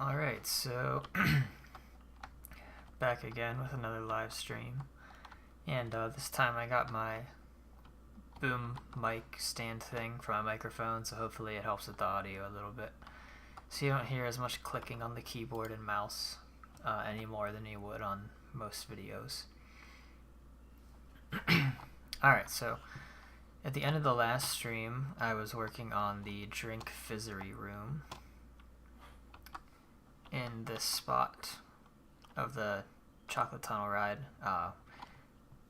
Alright, so back again with another live stream, and this time I got my boom mic stand thing for my microphone, so hopefully it helps with the audio a little bit, so you don't hear as much clicking on the keyboard and mouse any more than you would on most videos. Alright, so at the end of the last stream I was working on the Drink Fizzery Room in this spot of the chocolate tunnel ride. The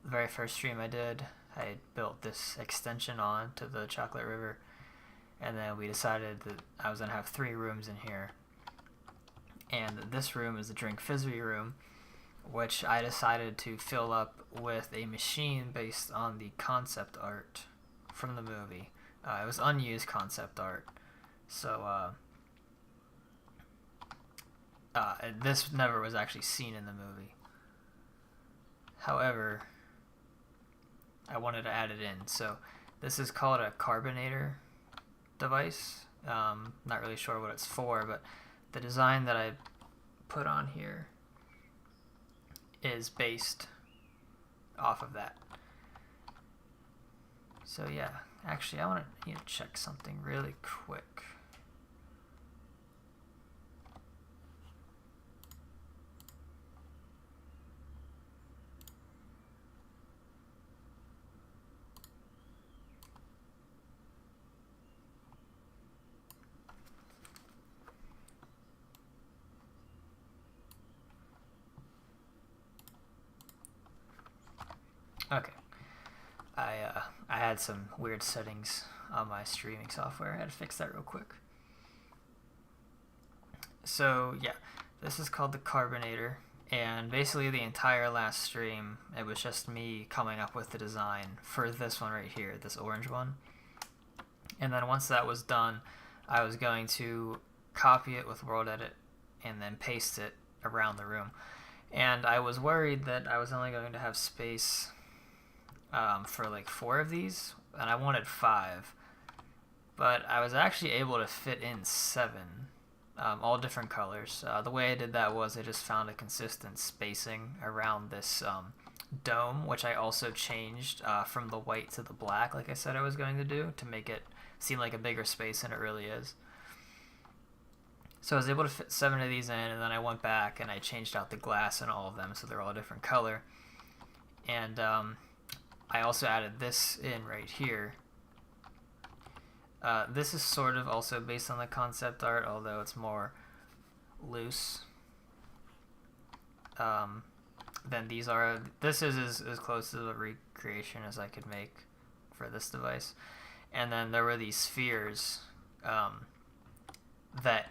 very first stream I did, I built this extension on to the chocolate river, and then we decided that I was going to have 3 rooms in here, and this room is the Drink Fizzery Room, which I decided to fill up with a machine based on the concept art from the movie. It was unused concept art, so this never was actually seen in the movie. However, I wanted to add it in. So this is called a carbonator device. Not really sure what it's for, but the design that I put on here is based off of that. So yeah, actually I need to check something really quick. Okay, I had some weird settings on my streaming software. I had to fix that real quick. So yeah, this is called the carbonator, and basically the entire last stream it was just me coming up with the design for this one right here, this orange one. And then once that was done, I was going to copy it with World Edit and then paste it around the room. And I was worried that I was only going to have space for like 4 of these, and I wanted 5, but I was actually able to fit in 7, all different colors. The way I did that was I just found a consistent spacing around this dome, which I also changed from the white to the black, like I said I was going to do, to make it seem like a bigger space than it really is. So I was able to fit 7 of these in, and then I went back and I changed out the glass in all of them so they're all a different color. And I also added this in right here. This is sort of also based on the concept art, although it's more loose than these are. This is as close to the recreation as I could make for this device. And then there were these spheres that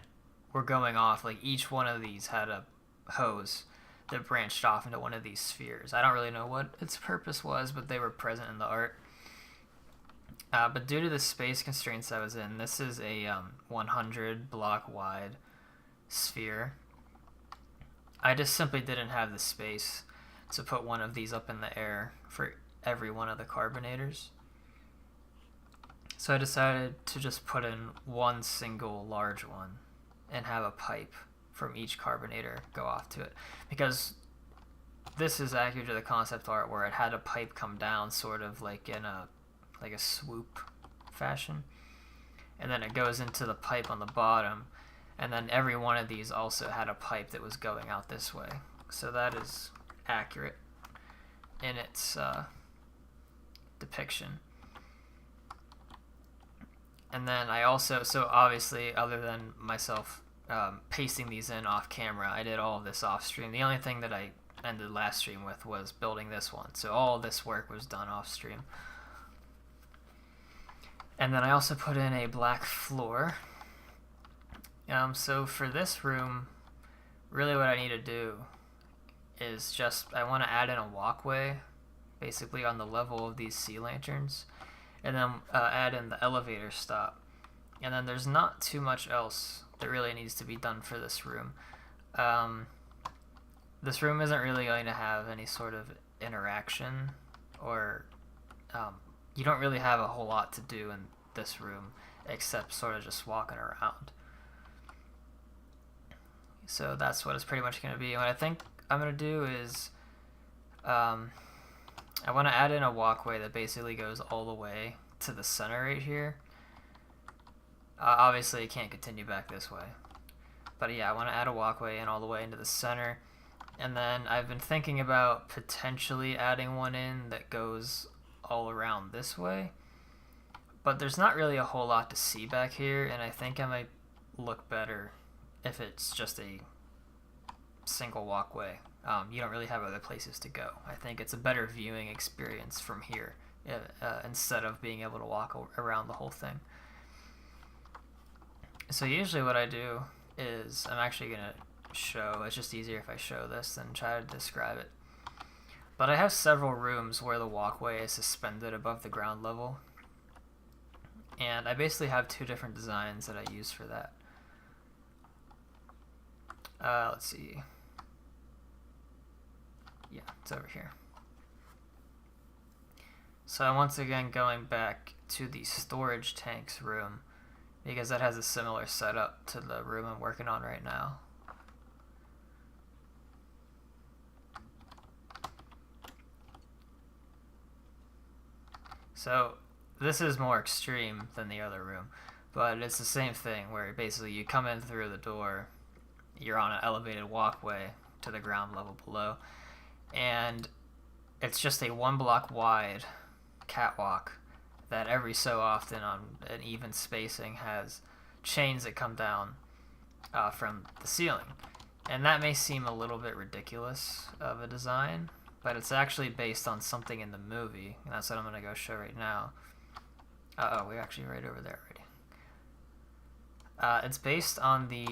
were going off. Like each one of these had a hose that branched off into one of these spheres. I don't really know what its purpose was, but they were present in the art. But due to the space constraints I was in, this is a 100 block wide sphere. I just simply didn't have the space to put one of these up in the air for every one of the carbonators. So I decided to just put in one single large one and have a pipe from each carbonator go off to it, because this is accurate to the concept art where it had a pipe come down sort of like in a swoop fashion, and then it goes into the pipe on the bottom, and then every one of these also had a pipe that was going out this way. So that is accurate in its depiction. And then I also, so obviously other than myself pasting these in off camera, I did all of this off stream. The only thing that I ended last stream with was building this one, so all this work was done off stream. And then I also put in a black floor. So for this room, really what I need to do is just, I want to add in a walkway basically on the level of these sea lanterns, and then add in the elevator stop. And then there's not too much else that really needs to be done for this room. This room isn't really going to have any sort of interaction, or you don't really have a whole lot to do in this room except sort of just walking around. So that's what it's pretty much going to be. What I think I'm going to do is I want to add in a walkway that basically goes all the way to the center right here. Obviously, it can't continue back this way. But yeah, I want to add a walkway in all the way into the center. And then I've been thinking about potentially adding one in that goes all around this way. But there's not really a whole lot to see back here, and I think I might look better if it's just a single walkway. You don't really have other places to go. I think it's a better viewing experience from here instead of being able to walk around the whole thing. So usually what I do is, I'm actually going to show, it's just easier if I show this than try to describe it. But I have several rooms where the walkway is suspended above the ground level. And I basically have two different designs that I use for that. Let's see. Yeah, it's over here. So I'm once again going back to the storage tanks room because that has a similar setup to the room I'm working on right now. So this is more extreme than the other room, but it's the same thing where basically you come in through the door, you're on an elevated walkway to the ground level below, and it's just a 1 block wide catwalk that every so often on an even spacing has chains that come down from the ceiling. And that may seem a little bit ridiculous of a design, but it's actually based on something in the movie, and that's what I'm going to go show right now. Oh, we're actually right over there already. It's based on the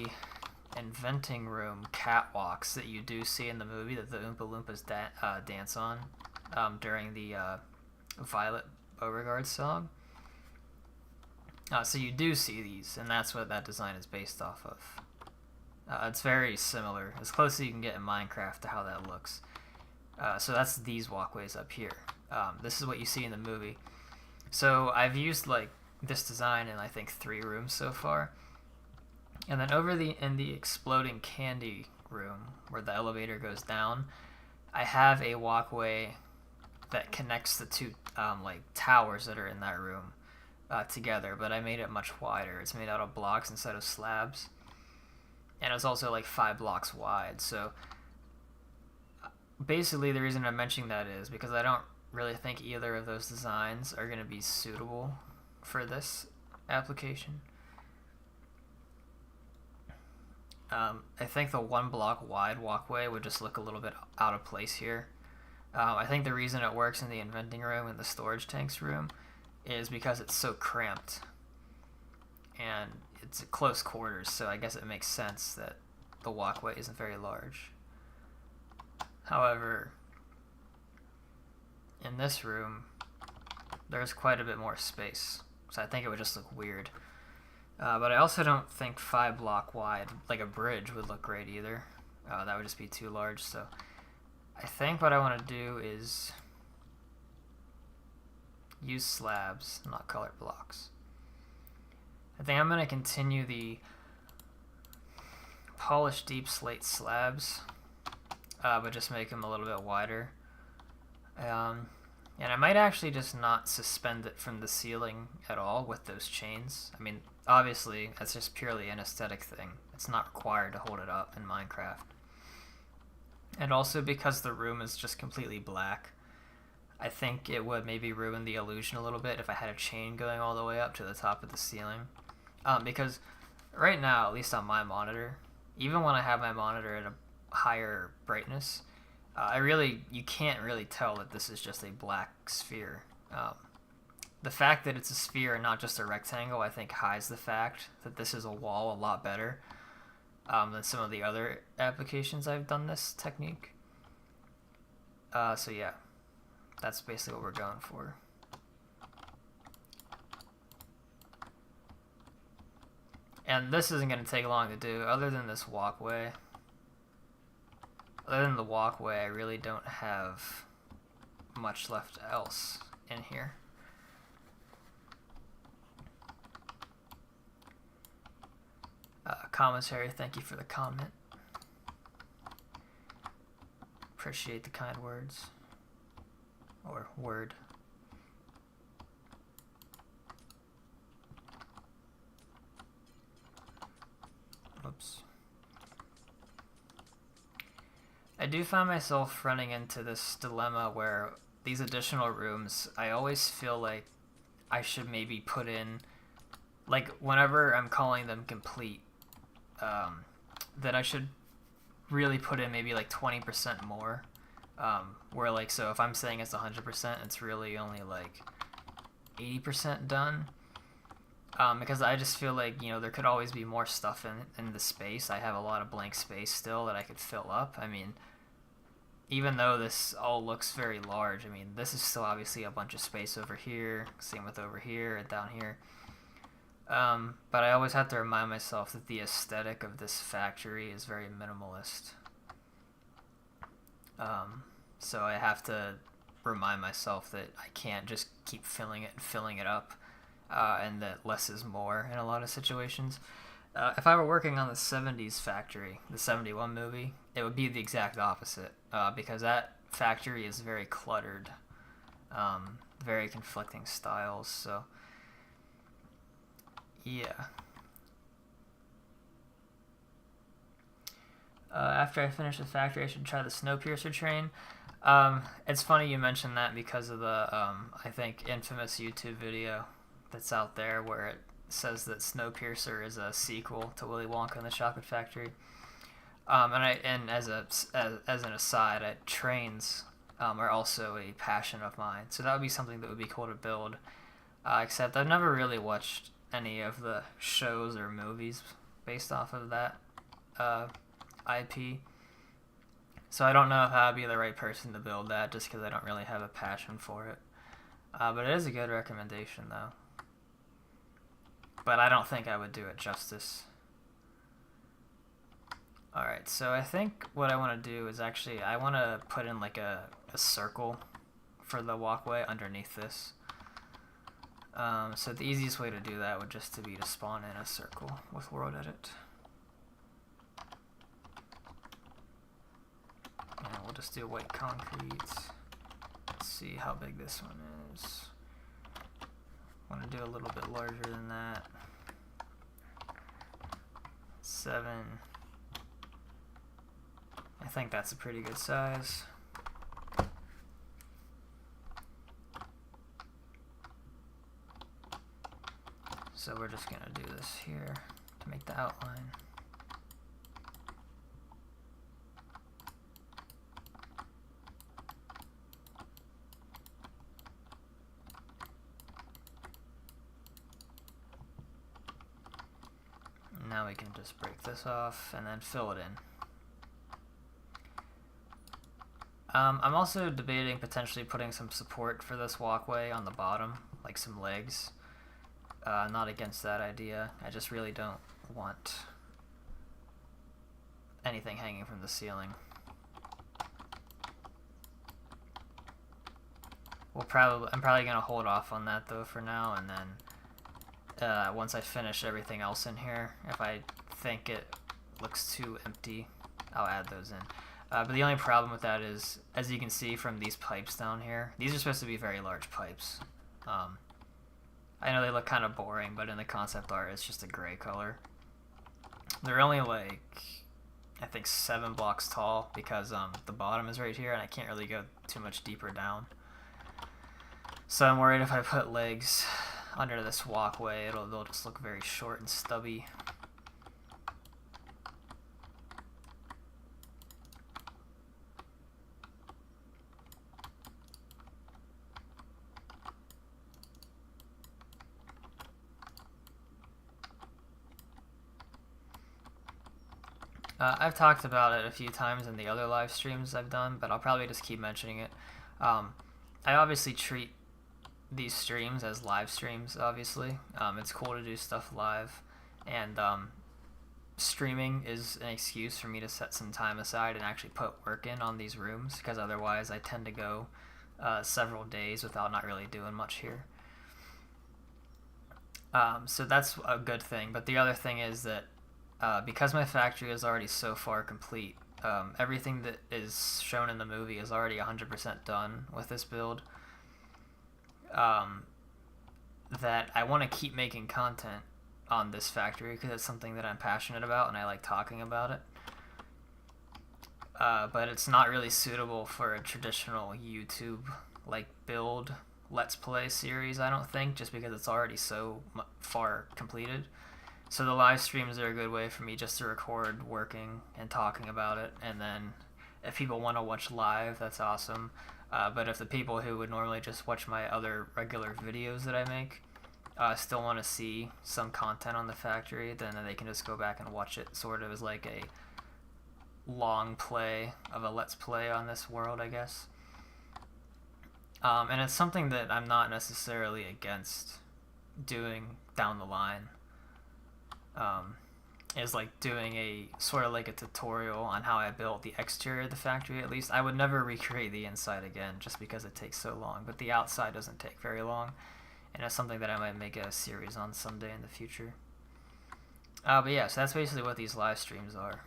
inventing room catwalks that you do see in the movie that the Oompa Loompas dance on during the Violet Beauregard song. So you do see these, and that's what that design is based off of. It's very similar, as close as you can get in Minecraft to how that looks. So that's these walkways up here. This is what you see in the movie. So I've used like this design in I think 3 rooms so far. And then over in the exploding candy room where the elevator goes down, I have a walkway that connects the two like towers that are in that room together, but I made it much wider. It's made out of blocks instead of slabs. And it's also like 5 blocks wide. So basically the reason I'm mentioning that is because I don't really think either of those designs are going to be suitable for this application. I think the 1 block wide walkway would just look a little bit out of place here. I think the reason it works in the inventing room and the storage tanks room is because it's so cramped and it's at close quarters, so I guess it makes sense that the walkway isn't very large. However, in this room, there's quite a bit more space, so I think it would just look weird. But I also don't think 5 block wide, like a bridge, would look great either. That would just be too large, so I think what I want to do is use slabs, not colored blocks. I think I'm going to continue the polished deep slate slabs, but just make them a little bit wider. And I might actually just not suspend it from the ceiling at all with those chains. I mean, obviously, that's just purely an aesthetic thing. It's not required to hold it up in Minecraft. And also because the room is just completely black, I think it would maybe ruin the illusion a little bit if I had a chain going all the way up to the top of the ceiling. Because right now, at least on my monitor, even when I have my monitor at a higher brightness, you can't really tell that this is just a black sphere. The fact that it's a sphere and not just a rectangle, I think hides the fact that this is a wall a lot better than some of the other applications I've done this technique. So yeah, that's basically what we're going for. And this isn't going to take long to do, other than this walkway. Other than the walkway, I really don't have much left else in here. Commentary, thank you for the comment. appreciate the kind words. Or word. Oops. I do find myself running into this dilemma where these additional rooms, I always feel like I should maybe put in, like whenever I'm calling them complete, that I should really put in maybe like 20% more. Where like, so if I'm saying it's 100%, it's really only like 80% done. Because I just feel like, you know, there could always be more stuff in the space. I have a lot of blank space still that I could fill up. I mean, even though this all looks very large, I mean, this is still obviously a bunch of space over here, same with over here and down here. But I always have to remind myself that the aesthetic of this factory is very minimalist. So I have to remind myself that I can't just keep filling it and filling it up, and that less is more in a lot of situations. If I were working on the 70s factory, the 71 movie, it would be the exact opposite, because that factory is very cluttered, very conflicting styles, so yeah. After I finish the factory, I should try the Snowpiercer train. It's funny you mentioned that because of the, I think, infamous YouTube video that's out there where it says that Snowpiercer is a sequel to Willy Wonka and the Chocolate Factory. And as an aside, trains are also a passion of mine, so that would be something that would be cool to build. Except I've never really watched any of the shows or movies based off of that IP. So I don't know if I'd be the right person to build that, just because I don't really have a passion for it. But it is a good recommendation, though. But I don't think I would do it justice. Alright, so I think what I want to do is actually, I want to put in like a circle for the walkway underneath this. So the easiest way to do that would just be to spawn in a circle with World Edit. And we'll just do white concrete. Let's see how big this one is. I want to do a little bit larger than that. 7. I think that's a pretty good size. So we're just going to do this here to make the outline. Now we can just break this off and then fill it in. I'm also debating potentially putting some support for this walkway on the bottom, like some legs. Not against that idea. I just really don't want anything hanging from the ceiling. I'm probably gonna hold off on that though for now, and then once I finish everything else in here, if I think it looks too empty, I'll add those in. But the only problem with that is, as you can see from these pipes down here, these are supposed to be very large pipes. I know they look kind of boring, but in the concept art, it's just a gray color. They're only like, I think 7 blocks tall, because the bottom is right here, and I can't really go too much deeper down. So I'm worried if I put legs under this walkway, they'll just look very short and stubby. I've talked about it a few times in the other live streams I've done, but I'll probably just keep mentioning it. I obviously treat these streams as live streams, obviously. It's cool to do stuff live, and streaming is an excuse for me to set some time aside and actually put work in on these rooms, because otherwise I tend to go several days without not really doing much here. So that's a good thing, but the other thing is that because my factory is already so far complete, Everything that is shown in the movie is already 100% done with this build. That I want to keep making content on this factory because it's something that I'm passionate about and I like talking about it. But it's not really suitable for a traditional YouTube like build let's play series, I don't think, just because it's already so far completed. So the live streams are a good way for me just to record working and talking about it, and then if people want to watch live, that's awesome. But if the people who would normally just watch my other regular videos that I make still want to see some content on the factory, then they can just go back and watch it sort of as like a long play of a let's play on this world, I guess. And it's something that I'm not necessarily against doing down the line. Is like doing a sort of like a tutorial on how I built the exterior of the factory. At least I would never recreate the inside again just because it takes so long, but the outside doesn't take very long, and it's something that I might make a series on someday in the future. But yeah, so that's basically what these live streams are.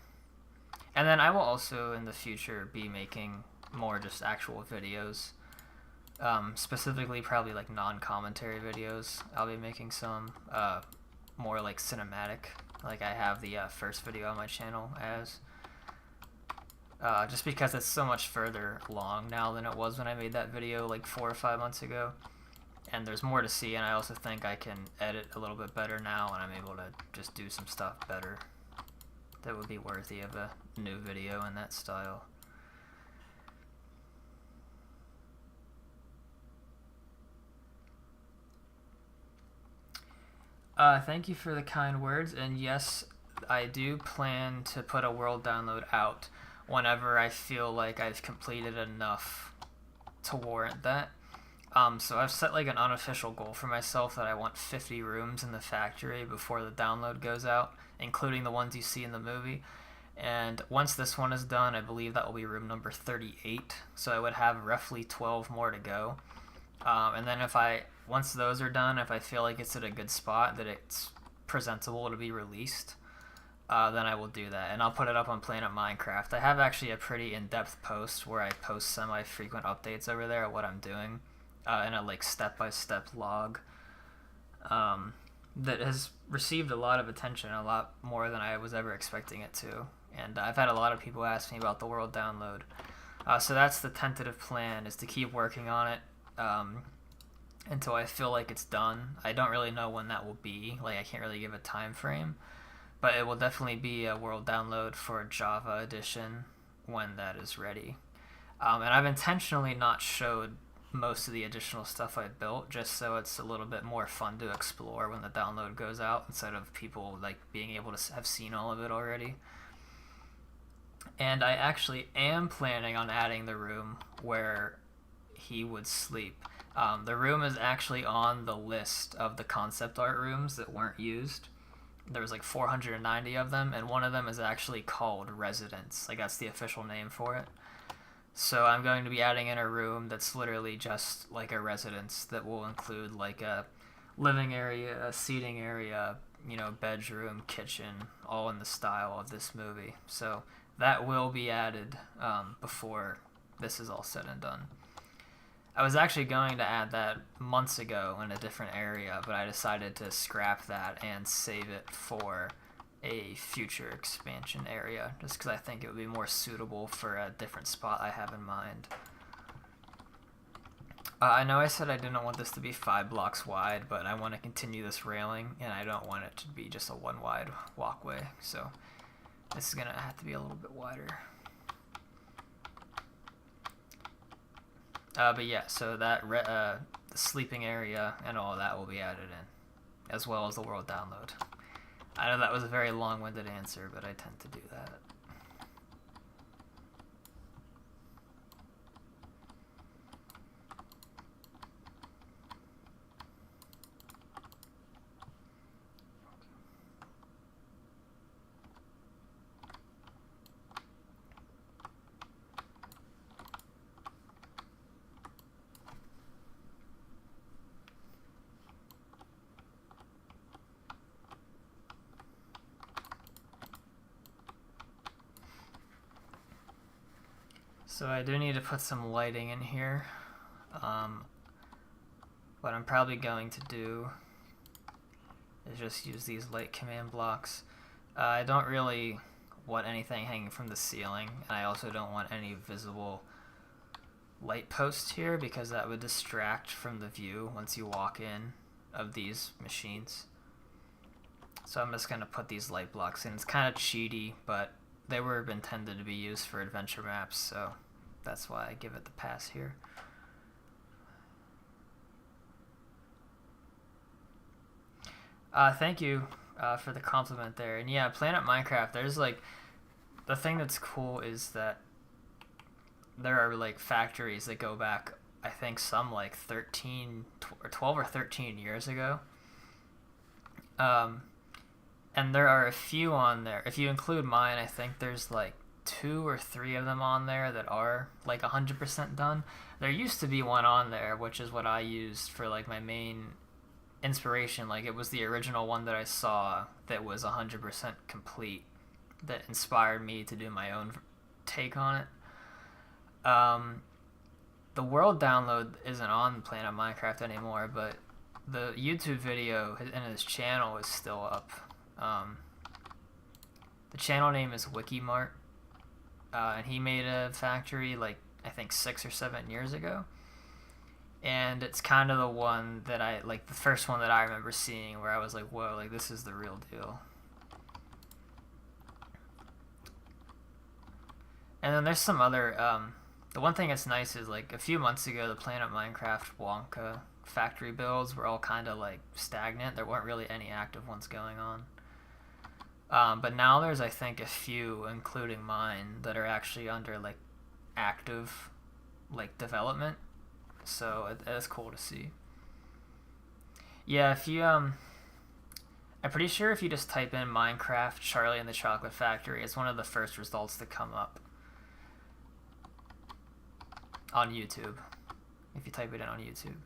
And then I will also in the future be making more just actual videos, specifically probably like non-commentary videos. I'll be making some more like cinematic, like I have the first video on my channel as, just because it's so much further along now than it was when I made that video like 4 or 5 months ago, and there's more to see, and I also think I can edit a little bit better now, and I'm able to just do some stuff better that would be worthy of a new video in that style. Thank you for the kind words, and yes, I do plan to put a world download out whenever I feel like I've completed enough to warrant that. So I've set like an unofficial goal for myself that I want 50 rooms in the factory before the download goes out, including the ones you see in the movie. And once this one is done, I believe that will be room number 38, so I would have roughly 12 more to go. And then once those are done, if I feel like it's at a good spot, that it's presentable to be released, then I will do that. And I'll put it up on Planet Minecraft. I have actually a pretty in-depth post where I post semi-frequent updates over there of what I'm doing, in a like step-by-step log, that has received a lot of attention, a lot more than I was ever expecting it to. And I've had a lot of people ask me about the world download. So that's the tentative plan, is to keep working on it until I feel like it's done. I don't really know when that will be. Like, I can't really give a time frame, but it will definitely be a world download for Java Edition when that is ready. And I've intentionally not showed most of the additional stuff I built, just so it's a little bit more fun to explore when the download goes out, instead of people like being able to have seen all of it already. And I actually am planning on adding the room where he would sleep. The room is actually on the list of the concept art rooms that weren't used. There was like 490 of them, and one of them is actually called Residence. Like, that's the official name for it. So I'm going to be adding in a room that's literally just like a residence, that will include like a living area, a seating area, bedroom, kitchen, all in the style of this movie. So that will be added before this is all said and done. I was actually going to add that months ago in a different area, but I decided to scrap that and save it for a future expansion area, just because I think it would be more suitable for a different spot I have in mind. I know I said I didn't want this to be 5 blocks wide, but I want to continue this railing, and I don't want it to be just a 1 wide walkway, so this is going to have to be a little bit wider. But yeah, so that the sleeping area and all that will be added in, as well as the world download. I know that was a very long-winded answer, but I tend to do that. So I do need to put some lighting in here. What I'm probably going to do is just use these light command blocks. I don't really want anything hanging from the ceiling, and I also don't want any visible light posts here because that would distract from the view once you walk in of these machines. So I'm just going to put these light blocks in. It's kind of cheaty, but they were intended to be used for adventure maps, so that's why I give it the pass here. Thank you for the compliment there. And yeah, Planet Minecraft, there's like, the thing that's cool is that there are like factories that go back, I think some like 12 or 13 years ago. And there are a few on there. If you include mine, I think there's like 2 or 3 of them on there that are like 100% done. There used to be one on there, which is what I used for like my main inspiration. Like it was the original one that I saw that was 100% complete that inspired me to do my own take on it. The world download isn't on Planet Minecraft anymore, but the YouTube video in his channel is still up. The channel name is Wikimart, and he made a factory like I think 6 or 7 years ago, and it's kind of the one that I like, the first one that I remember seeing where I was like, whoa, like this is the real deal. And then there's some other the one thing that's nice is like a few months ago the Planet Minecraft Wonka factory builds were all kind of like stagnant. There weren't really any active ones going on. But now there's, I think, a few, including mine, that are actually under like active like development. So it's cool to see. Yeah, if you I'm pretty sure if you just type in Minecraft Charlie and the Chocolate Factory, it's one of the first results to come up on YouTube. If you type it in on YouTube.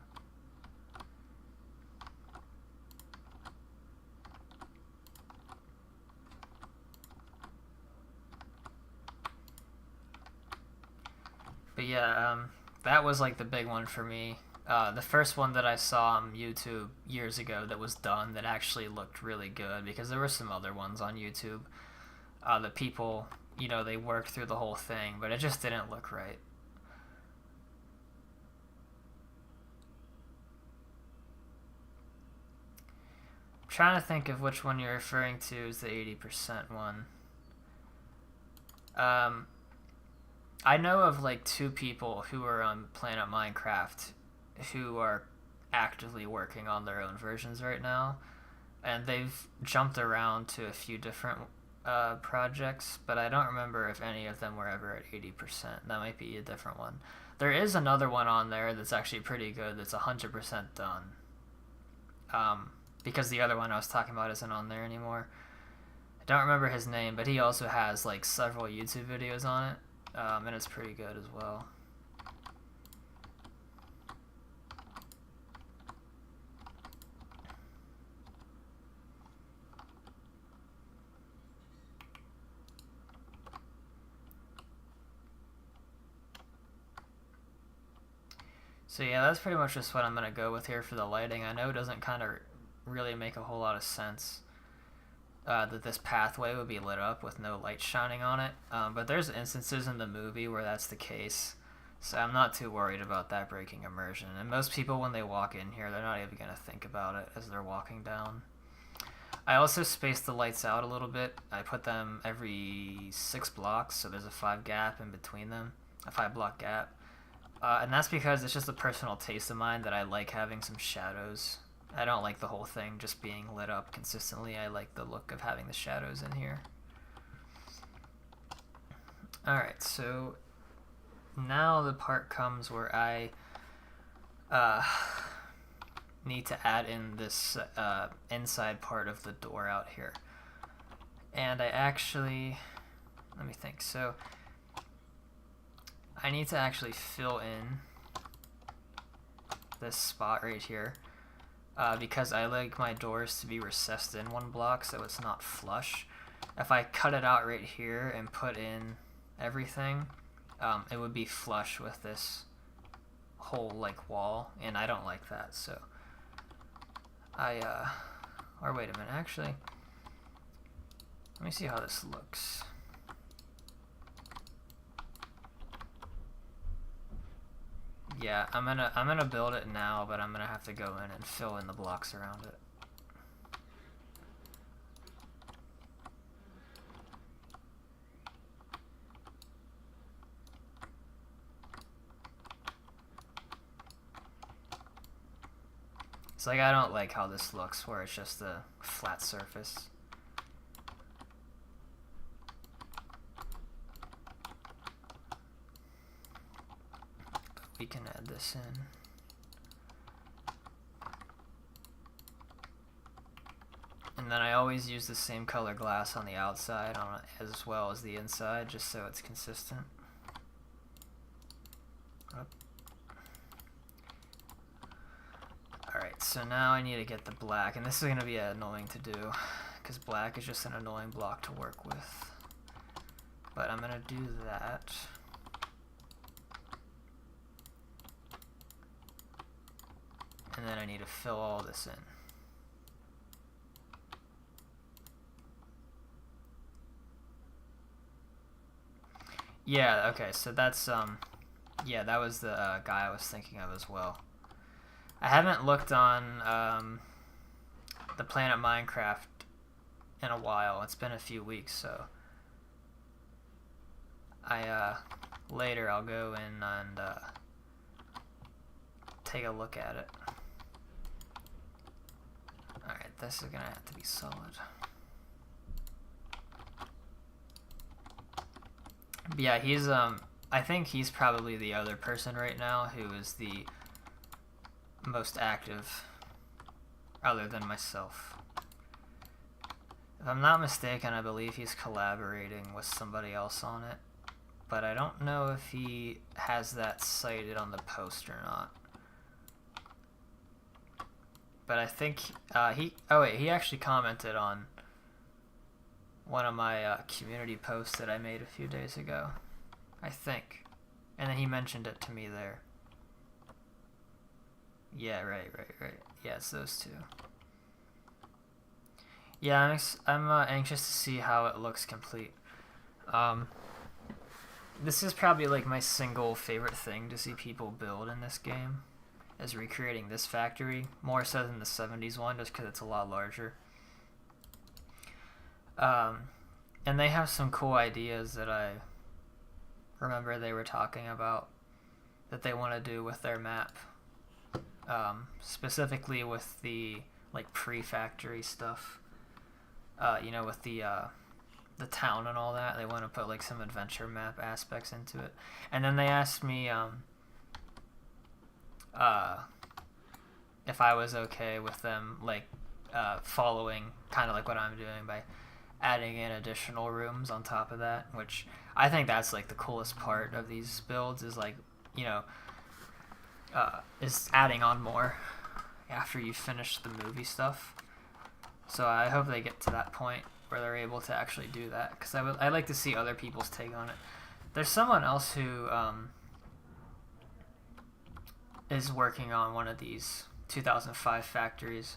But yeah, that was like the big one for me. The first one that I saw on YouTube years ago that was done that actually looked really good, because there were some other ones on YouTube that people, you know, they worked through the whole thing, but it just didn't look right. I'm trying to think of which one you're referring to as the 80% one. I know of like 2 people who are on Planet Minecraft who are actively working on their own versions right now, and they've jumped around to a few different projects, but I don't remember if any of them were ever at 80%. That might be a different one. There is another one on there that's actually pretty good that's 100% done, because the other one I was talking about isn't on there anymore. I don't remember his name, but he also has like several YouTube videos on it. And it's pretty good as well. So yeah, that's pretty much just what I'm going to go with here for the lighting. I know it doesn't kind of really make a whole lot of sense that this pathway would be lit up with no light shining on it, but there's instances in the movie where that's the case, so I'm not too worried about that breaking immersion. And most people, when they walk in here, they're not even going to think about it as they're walking down. I also spaced the lights out a little bit. I put them every 6 blocks, so there's a 5 gap in between them, a 5 block gap, and that's because it's just a personal taste of mine that I like having some shadows. I don't like the whole thing just being lit up consistently. I like the look of having the shadows in here. Alright, so now the part comes where I need to add in this inside part of the door out here. And I actually, let me think, so I need to actually fill in this spot right here. Because I like my doors to be recessed in 1 block so it's not flush. If I cut it out right here and put in everything, it would be flush with this whole like wall, and I don't like that, so or wait a minute, actually, let me see how this looks. Yeah, I'm gonna build it now, but I'm gonna have to go in and fill in the blocks around it. It's like I don't like how this looks, where it's just a flat surface. We can add this in. And then I always use the same color glass on the outside as well as the inside, just so it's consistent. Alright, so now I need to get the black, and this is going to be annoying to do, because black is just an annoying block to work with. But I'm going to do that. And then I need to fill all this in. Yeah, okay, so that's, yeah, that was the guy I was thinking of as well. I haven't looked on the Planet Minecraft in a while. It's been a few weeks, so later I'll go in and take a look at it. Alright, this is gonna have to be solid. But yeah, he's I think he's probably the other person right now who is the most active other than myself. If I'm not mistaken, I believe he's collaborating with somebody else on it, but I don't know if he has that cited on the post or not. But I think he actually commented on one of my community posts that I made a few days ago, I think, and then he mentioned it to me there. Yeah, right. Yeah, it's those two. Yeah, I'm anxious to see how it looks complete. This is probably like my single favorite thing to see people build in this game, is recreating this factory, more so than the 70s one, just because it's a lot larger. And they have some cool ideas that I remember they were talking about that they want to do with their map. Specifically with the like pre-factory stuff, you know, with the town and all that. They want to put like some adventure map aspects into it. And then they asked me if I was okay with them like following kind of like what I'm doing by adding in additional rooms on top of that, which I think that's like the coolest part of these builds, is like, you know, is adding on more after you finish the movie stuff. So I hope they get to that point where they're able to actually do that, because I'd like to see other people's take on it. There's someone else who is working on one of these 2005 factories.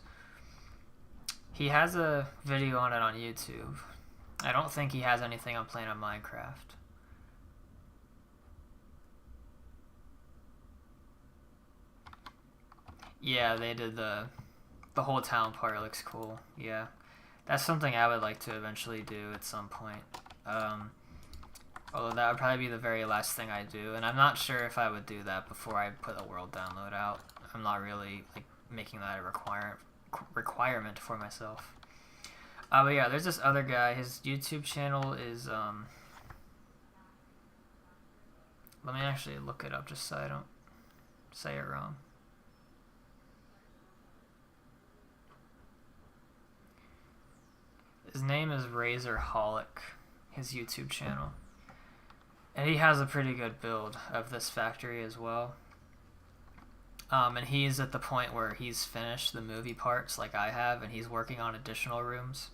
He has a video on it on YouTube. I don't think he has anything on Planet Minecraft. Yeah, they did the whole town part. Looks cool. Yeah, that's something I would like to eventually do at some point. Although that would probably be the very last thing I do, and I'm not sure if I would do that before I put a world download out. I'm not really like making that a requirement for myself. But yeah, there's this other guy. His YouTube channel is let me actually look it up just so I don't say it wrong. His name is Razorholic, his YouTube channel. And he has a pretty good build of this factory as well. And he's at the point where he's finished the movie parts like I have, and he's working on additional rooms.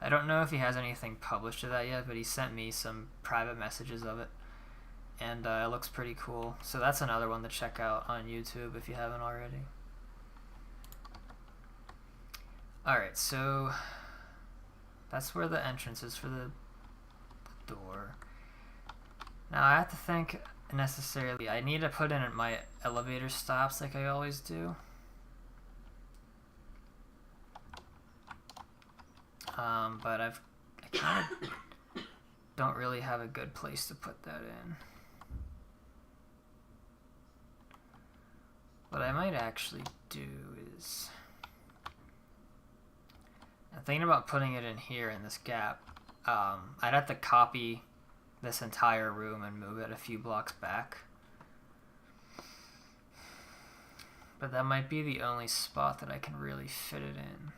I don't know if he has anything published of that yet, but he sent me some private messages of it. and it looks pretty cool. So that's another one to check out on YouTube if you haven't already. Alright, so that's where the entrance is for the door. Now I have to think necessarily, I need to put in my elevator stops like I always do. But I kind of don't really have a good place to put that in. What I might actually do is, I'm thinking about putting it in here in this gap. I'd have to copy this entire room and move it a few blocks back. But that might be the only spot that I can really fit it in.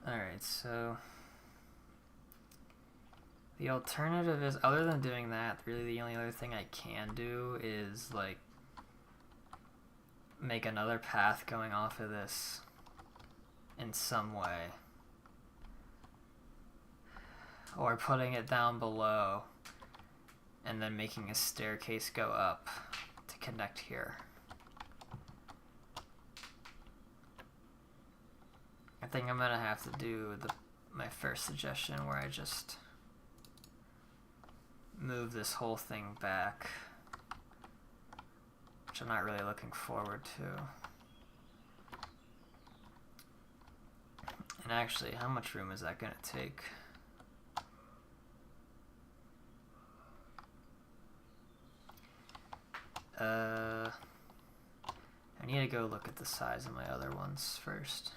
Alright, so the alternative is, other than doing that, really the only other thing I can do is like make another path going off of this in some way. Or putting it down below and then making a staircase go up to connect here. I think I'm gonna have to do my first suggestion where I just move this whole thing back, which I'm not really looking forward to. And actually, how much room is that gonna take? I need to go look at the size of my other ones first.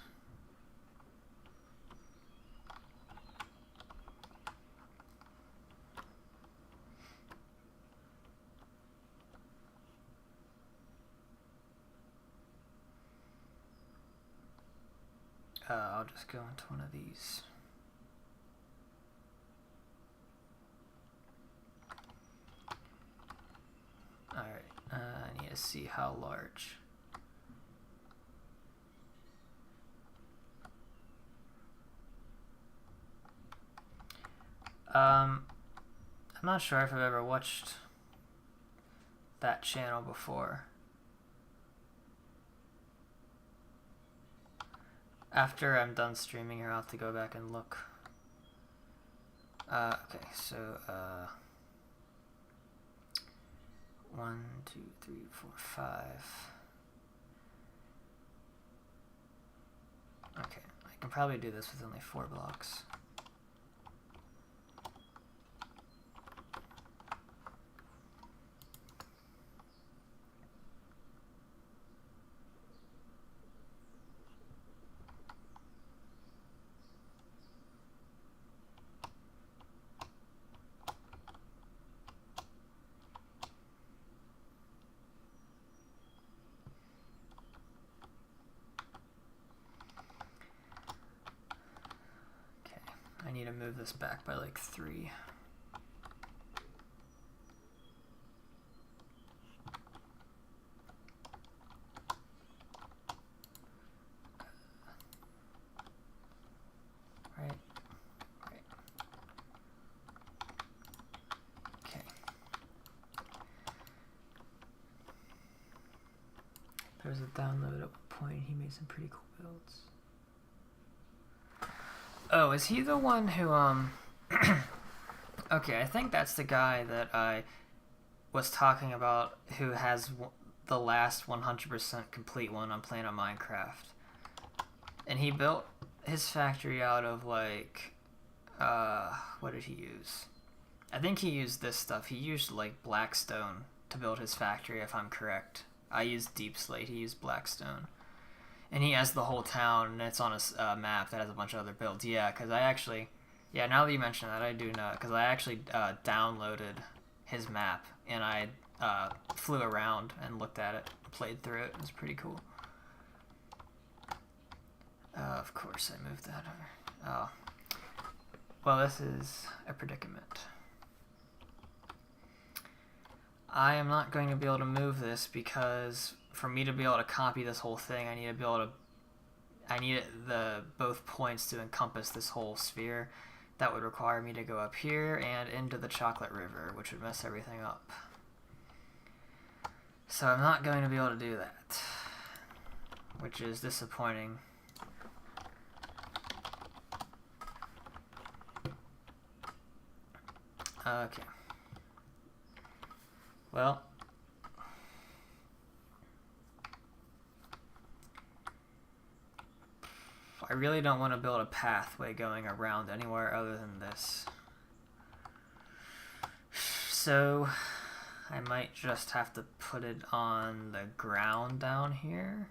I'll just go into one of these. Alright, I need to see how large. I'm not sure if I've ever watched that channel before. After I'm done streaming here, I'll have to go back and look. Okay, so 1, 2, 3, 4, 5. Okay, I can probably do this with only 4 blocks. I need to move this back by like 3. Right. Okay. There was a download at one point. He made some pretty cool builds. Oh, is he the one who, okay, I think that's the guy that I was talking about who has the last 100% complete one on Planet Minecraft. And he built his factory out of, like, what did he use? I think he used this stuff. He used, like, blackstone to build his factory, if I'm correct. I used deep slate, he used blackstone. And he has the whole town, and it's on a map that has a bunch of other builds. Yeah, because I actually... Yeah, now that you mention that, I do know. Because I actually downloaded his map, and I flew around and looked at it, played through it. It was pretty cool. Of course, I moved that over. Oh. Well, this is a predicament. I am not going to be able to move this because for me to be able to copy this whole thing, I need to be able to... I need both points to encompass this whole sphere. That would require me to go up here and into the chocolate river, which would mess everything up. So I'm not going to be able to do that, which is disappointing. Okay. Well, I really don't want to build a pathway going around anywhere other than this. So I might just have to put it on the ground down here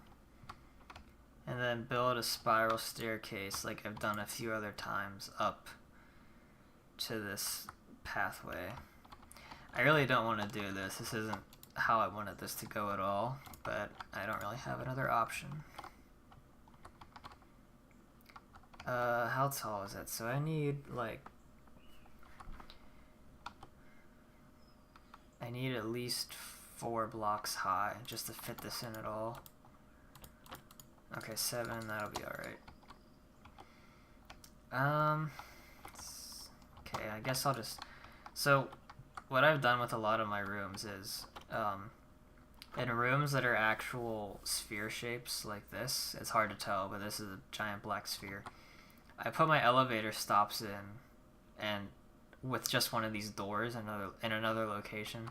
and then build a spiral staircase like I've done a few other times up to this pathway. I really don't want to do this. This isn't how I wanted this to go at all, but I don't really have another option. How tall is it? So I need, like... I need at least 4 blocks high just to fit this in at all. Okay, 7, that'll be alright. Okay, I guess I'll just... So, what I've done with a lot of my rooms is, in rooms that are actual sphere shapes like this, it's hard to tell, but this is a giant black sphere. I put my elevator stops in, and with just one of these doors in another location.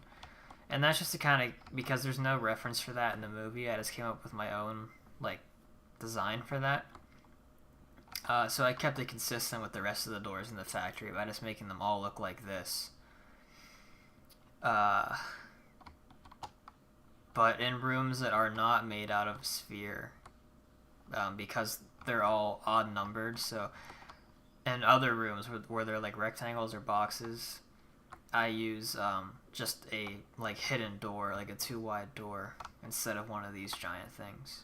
And that's just to kind of, because there's no reference for that in the movie, I just came up with my own, like, design for that. So I kept it consistent with the rest of the doors in the factory by just making them all look like this. But in rooms that are not made out of sphere, because they're all odd numbered, so in other rooms where they're like rectangles or boxes, I use just a like hidden door, like a 2-wide door, instead of one of these giant things.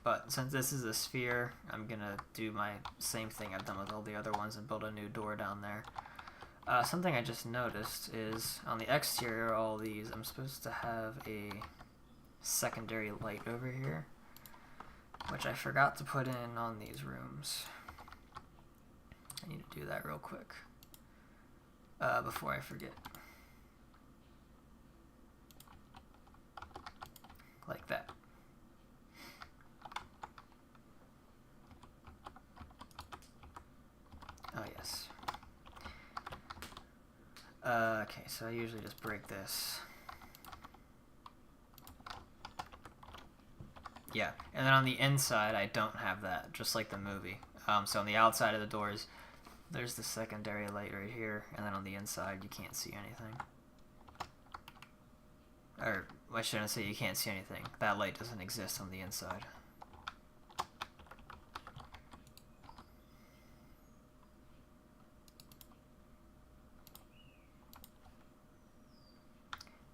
But since this is a sphere, I'm gonna do my same thing I've done with all the other ones and build a new door down there. Something I just noticed is on the exterior of all these, I'm supposed to have a secondary light over here, which I forgot to put in on these rooms. I need to do that real quick before I forget. Like that. Oh yes. Okay, so I usually just break this. Yeah, and then on the inside, I don't have that, just like the movie. So on the outside of the doors, there's the secondary light right here, and then on the inside, you can't see anything. Or, I shouldn't say you can't see anything. That light doesn't exist on the inside.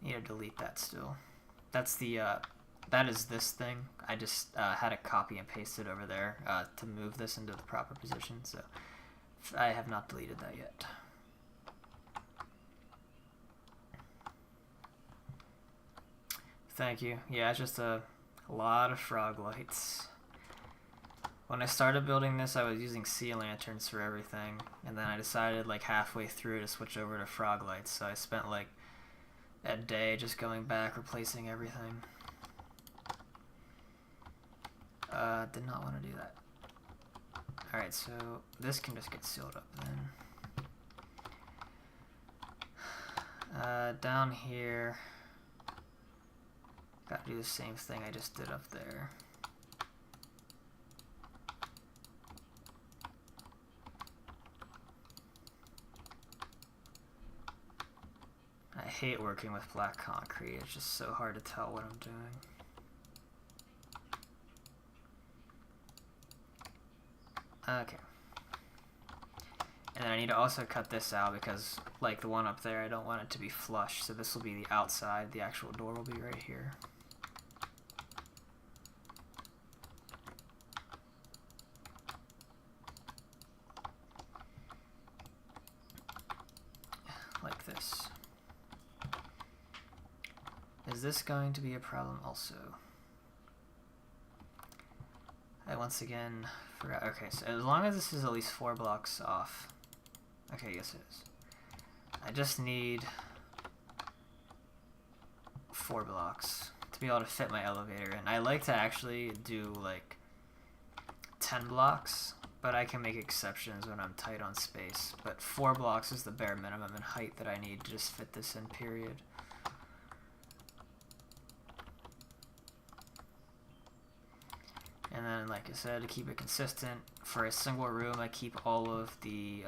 Need to delete that still. That's the, that is this thing. I just had to copy and paste it over there to move this into the proper position, so I have not deleted that yet. Thank you. Yeah, it's just a lot of frog lights. When I started building this, I was using sea lanterns for everything, and then I decided like halfway through to switch over to frog lights, so I spent like a day just going back, replacing everything. Did not want to do that. Alright, so this can just get sealed up then. Down here, gotta do the same thing I just did up there. I hate working with black concrete, it's just so hard to tell what I'm doing. Okay. And then I need to also cut this out because, like the one up there, I don't want it to be flush. So this will be the outside. The actual door will be right here. Like this. Is this going to be a problem also? I once again forgot. Okay, so as long as this is at least 4 blocks off. Okay, yes it is. I just need 4 blocks to be able to fit my elevator in. I like to actually do like 10 blocks, but I can make exceptions when I'm tight on space. But 4 blocks is the bare minimum in height that I need to just fit this in, period. And then, like I said, to keep it consistent, for a single room, I keep all of the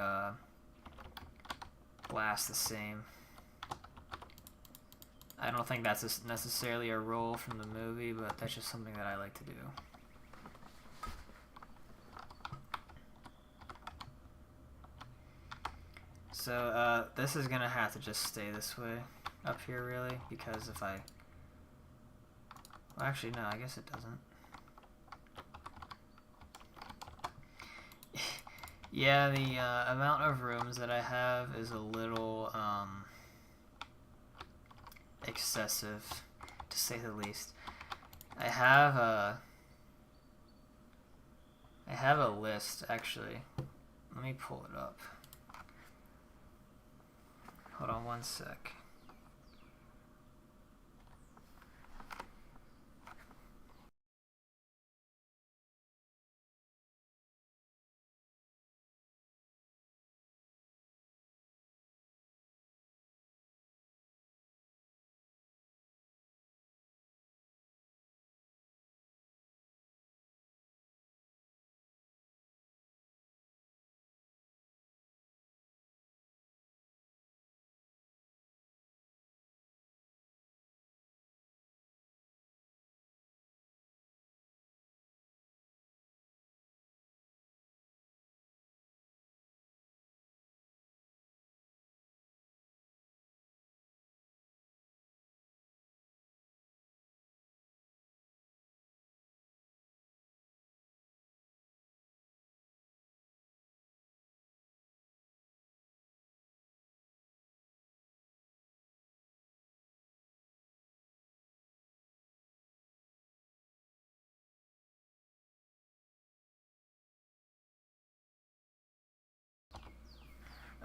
glass the same. I don't think that's necessarily a rule from the movie, but that's just something that I like to do. So this is going to have to just stay this way up here, really, because if I... Well, actually, no, I guess it doesn't. Yeah, the amount of rooms that I have is a little excessive, to say the least. I have a list, actually. Let me pull it up. Hold on one sec.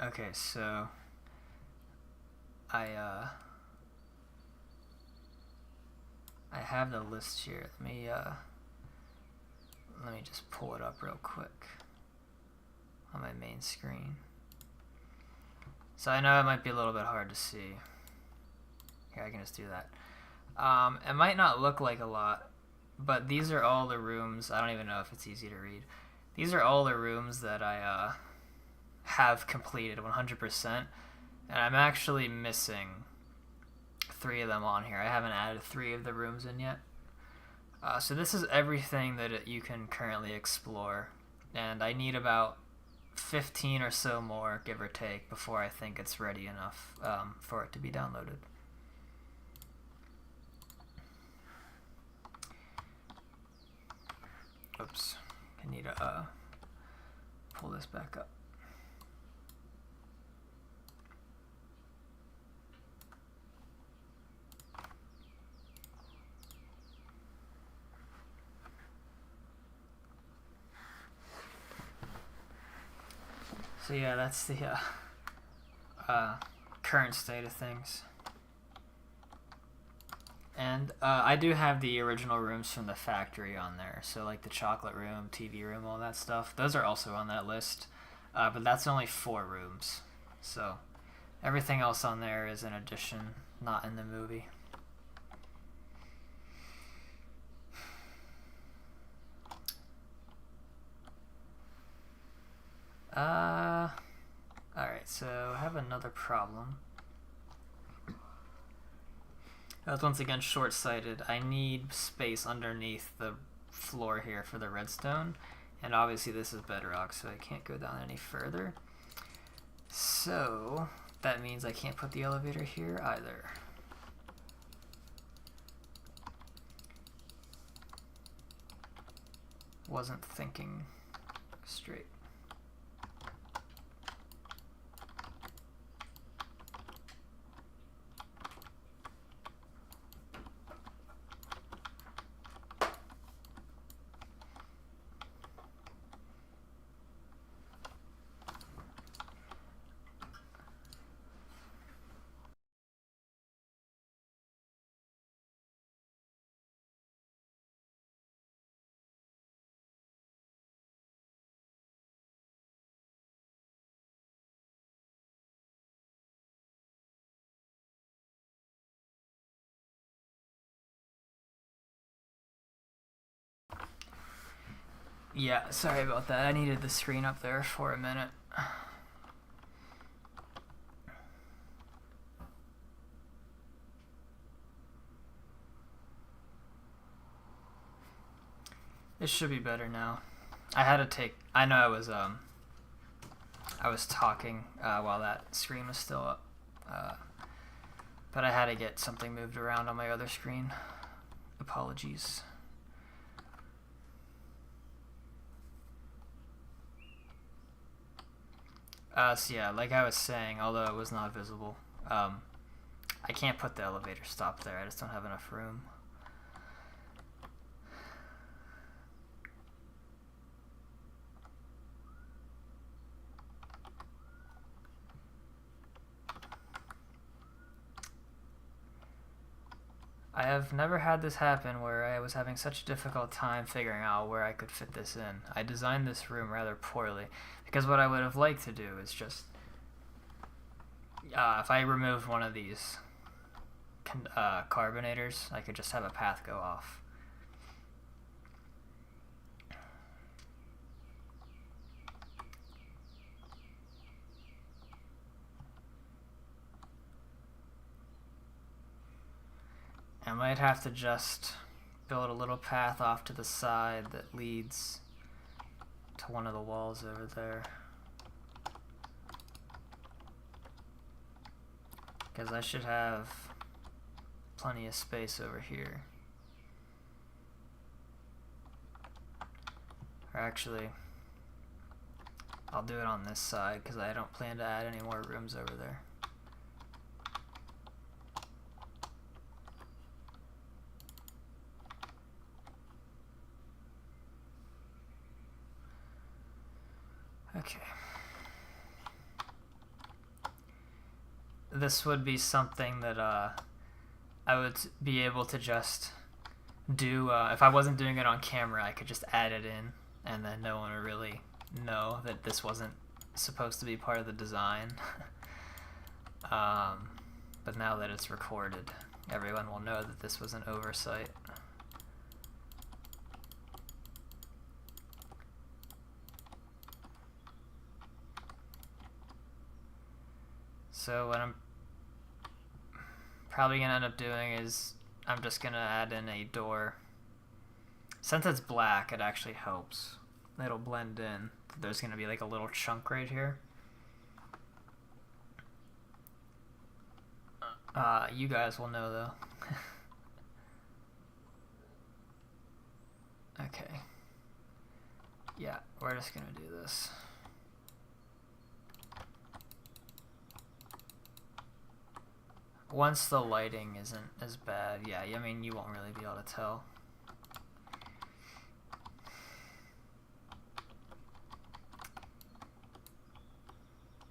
Okay, so I have the list here. Let me just pull it up real quick on my main screen. So I know it might be a little bit hard to see. Here, I can just do that. It might not look like a lot, but these are all the rooms. I don't even know if it's easy to read. These are all the rooms that I have completed 100%, and I'm actually missing 3 of them on here. I haven't added 3 of the rooms in yet. So this is everything that you can currently explore, and I need about 15 or so more, give or take, before I think it's ready enough for it to be downloaded. Oops, I need to pull this back up. So yeah, that's the current state of things. And I do have the original rooms from the factory on there. So like the chocolate room, TV room, all that stuff. Those are also on that list. But that's only 4 rooms. So everything else on there is an addition, not in the movie. Alright, so I have another problem. That's once again short-sighted. I need space underneath the floor here for the redstone, And obviously this is bedrock, so I can't go down any further. So that means I can't put the elevator here either. Wasn't thinking straight. Yeah, sorry about that. I needed the screen up there for a minute. It should be better now. I had to take. I know I was talking while that screen was still up, but I had to get something moved around on my other screen. Apologies. So yeah, like I was saying, although it was not visible, I can't put the elevator stop there. I just don't have enough room. I have never had this happen where I was having such a difficult time figuring out where I could fit this in. I designed this room rather poorly, because what I would have liked to do is just, if I removed one of these carbonators, I could just have a path go off. I might have to just build a little path off to the side that leads to one of the walls over there. Because I should have plenty of space over here. Or actually, I'll do it on this side because I don't plan to add any more rooms over there. Okay. This would be something that I would be able to just do. If I wasn't doing it on camera, I could just add it in, and then no one would really know that this wasn't supposed to be part of the design. But now that it's recorded, everyone will know that this was an oversight. So what I'm probably going to end up doing is I'm just going to add in a door. Since it's black, it actually helps. It'll blend in. There's going to be like a little chunk right here. You guys will know though. Okay. Yeah, we're just going to do this. Once the lighting isn't as bad, yeah, I mean, you won't really be able to tell.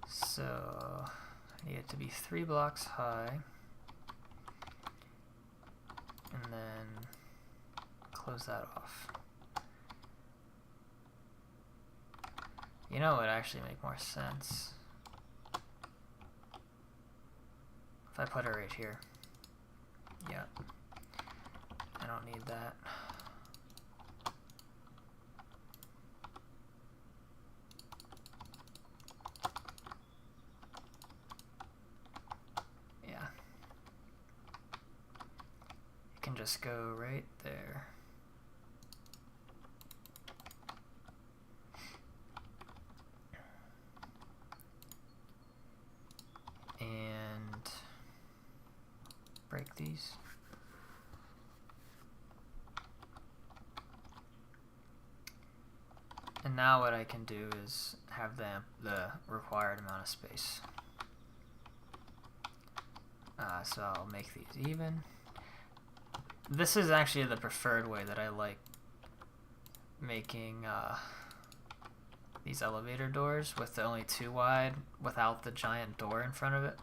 So, I need it to be 3 blocks high. And then close that off. You know what would actually make more sense? If I put it right here. Yeah. I don't need that. Yeah. You can just go right there. And now what I can do is have the required amount of space. So I'll make these even. This is actually the preferred way that I like making these elevator doors, with the only 2 wide without the giant door in front of it.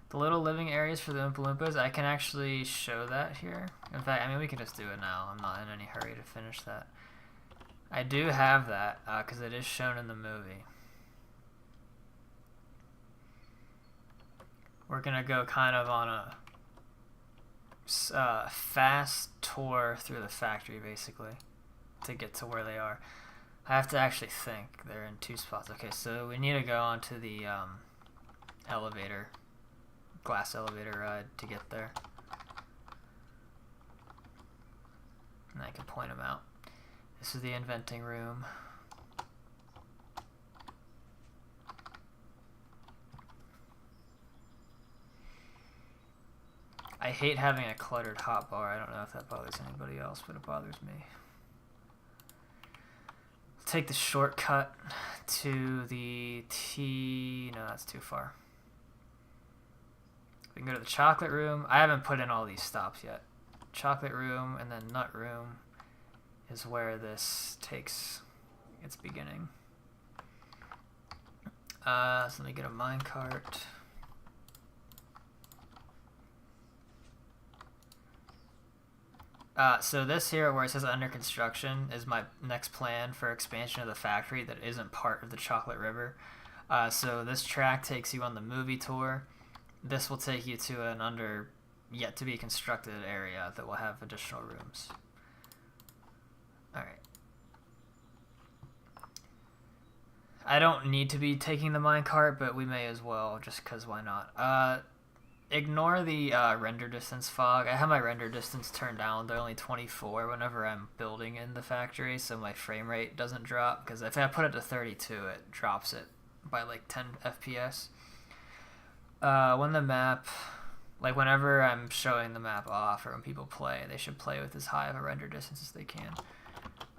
The little living areas for the Oompa Loompas, I can actually show that here. In fact, I mean, we can just do it now. I'm not in any hurry to finish that. I do have that because it is shown in the movie. We're gonna go kind of on a fast tour through the factory, basically, to get to where they are. I have to actually think. They're in 2 spots. Okay, so we need to go onto the elevator, glass elevator ride to get there. And I can point them out. This is the inventing room. I hate having a cluttered hotbar. I don't know if that bothers anybody else, but it bothers me. Take the shortcut to the No, that's too far. We can go to the chocolate room. I haven't put in all these stops yet. Chocolate room and then nut room is where this takes its beginning. So let me get a minecart. So this here, where it says under construction, is my next plan for expansion of the factory that isn't part of the Chocolate River. So this track takes you on the movie tour. This will take you to an under yet to be constructed area that will have additional rooms. Alright. I don't need to be taking the minecart, but we may as well, just because why not? Ignore the render distance fog. I have my render distance turned down. They're only 24 whenever I'm building in the factory, so my frame rate doesn't drop, because if I put it to 32, it drops it by like 10 FPS. When the map, like whenever I'm showing the map off, or when people play, they should play with as high of a render distance as they can.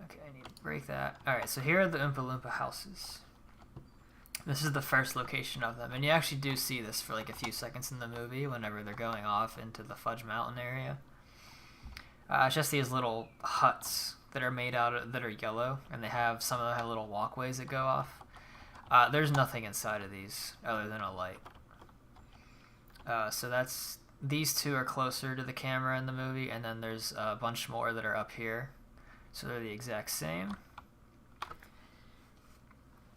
Okay, I need to break that. Alright, so here are the Oompa Loompa houses. This is the first location of them, and you actually do see this for like a few seconds in the movie whenever they're going off into the Fudge Mountain area. It's just these little huts that are made out of, that are yellow, and some of them have little walkways that go off. There's nothing inside of these other than a light. So these 2 are closer to the camera in the movie, and then there's a bunch more that are up here. So they're the exact same.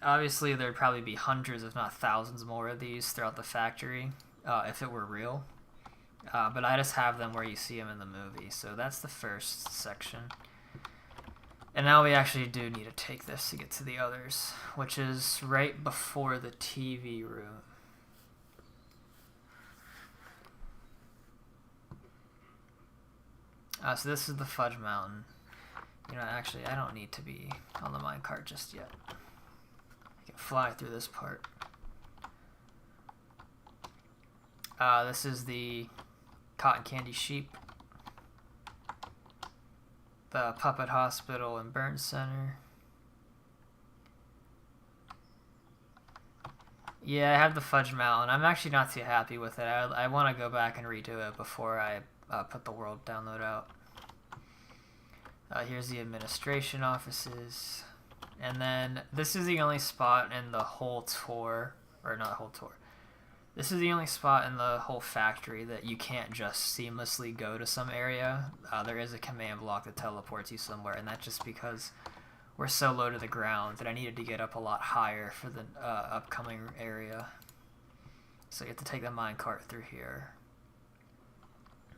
Obviously, there'd probably be hundreds, if not thousands, more of these throughout the factory if it were real. But I just have them where you see them in the movie. So that's the first section. And now we actually do need to take this to get to the others, which is right before the TV room. So this is the Fudge Mountain. You know, actually, I don't need to be on the minecart just yet. I can fly through this part. This is the Cotton Candy Sheep, the Puppet Hospital and Burn Center. Yeah, I have the Fudge Mountain. I'm actually not too happy with it. I want to go back and redo it before I put the world download out. Here's the administration offices. And then this is the only spot in the whole tour, or not whole tour. This is the only spot in the whole factory that you can't just seamlessly go to some area. There is a command block that teleports you somewhere, and that's just because we're so low to the ground that I needed to get up a lot higher for the upcoming area. So you have to take the minecart through here.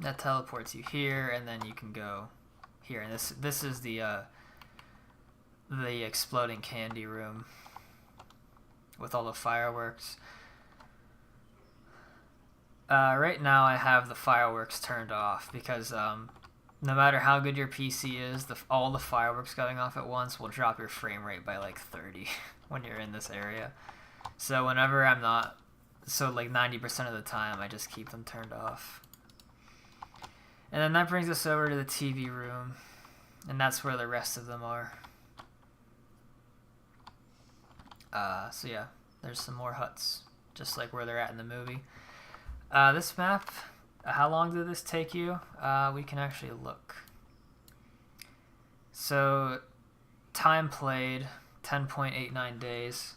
That teleports you here, and then you can go here. And this is the exploding candy room with all the fireworks. Right now I have the fireworks turned off because no matter how good your PC is, all the fireworks going off at once will drop your frame rate by like 30 when you're in this area. So whenever I'm not, so like 90% of the time I just keep them turned off. And then that brings us over to the TV room. And that's where the rest of them are. So yeah, there's some more huts, just like where they're at in the movie. This map, how long did this take you? We can actually look. So, time played, 10.89 days.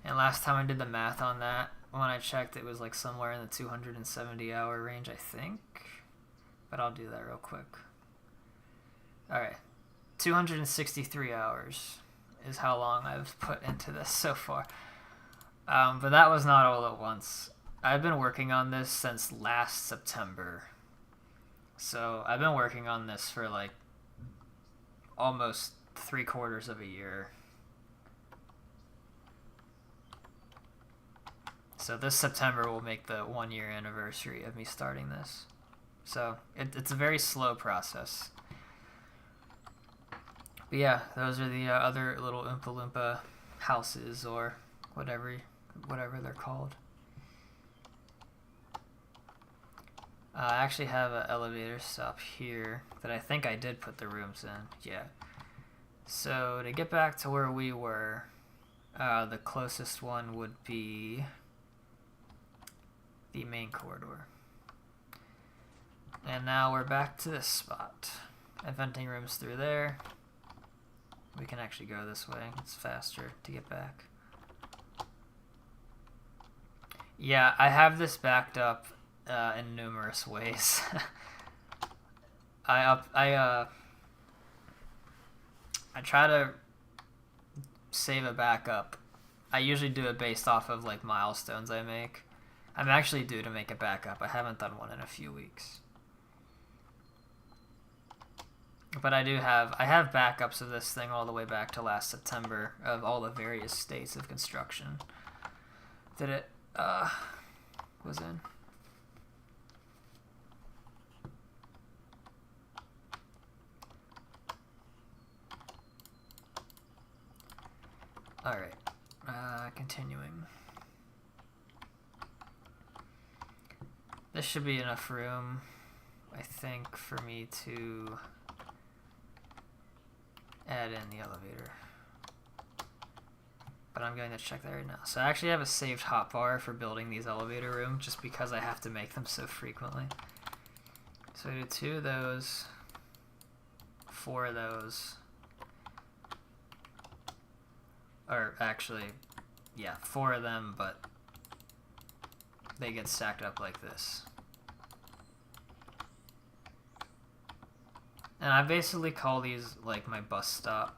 And last time I did the math on that, when I checked, it was like somewhere in the 270 hour range, I think. But I'll do that real quick. Alright, 263 hours is how long I've put into this so far. But that was not all at once. I've been working on this since last September. So I've been working on this for like almost 3/4 of a year. So this September will make the 1-year anniversary of me starting this. So it's a very slow process. But yeah, those are the other little Oompa Loompa houses, or whatever they're called. I actually have an elevator stop here that I think I did put the rooms in. Yeah. So to get back to where we were, the closest one would be the main corridor. And now we're back to this spot. Venting rooms through there. We can actually go this way. It's faster to get back. Yeah, I have this backed up in numerous ways. I try to save a backup. I usually do it based off of like milestones I make. I'm actually due to make a backup. I haven't done one in a few weeks. But I have backups of this thing all the way back to last September of all the various states of construction that it was in. Alright, continuing. This should be enough room, I think, for me to add in the elevator. But I'm going to check that right now. So I actually have a saved hotbar for building these elevator rooms just because I have to make them so frequently. So I do 2 of those, 4 of those. Or actually, yeah, 4 of them, but they get stacked up like this. And I basically call these like my bus stop.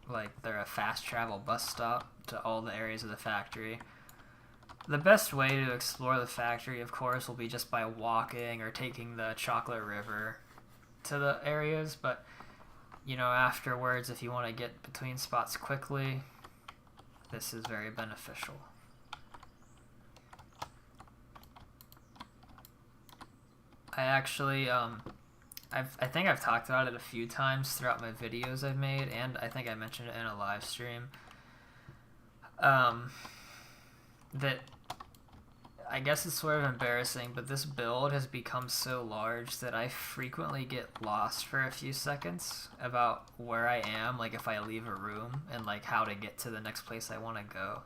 Like they're a fast travel bus stop to all the areas of the factory. The best way to explore the factory, of course, will be just by walking or taking the Chocolate River to the areas. But, you know, afterwards, if you want to get between spots quickly, this is very beneficial. I actually, I think I've talked about it a few times throughout my videos I've made, and I think I mentioned it in a live stream. That I guess it's sort of embarrassing, but this build has become so large that I frequently get lost for a few seconds about where I am, like if I leave a room, and like how to get to the next place I want to go.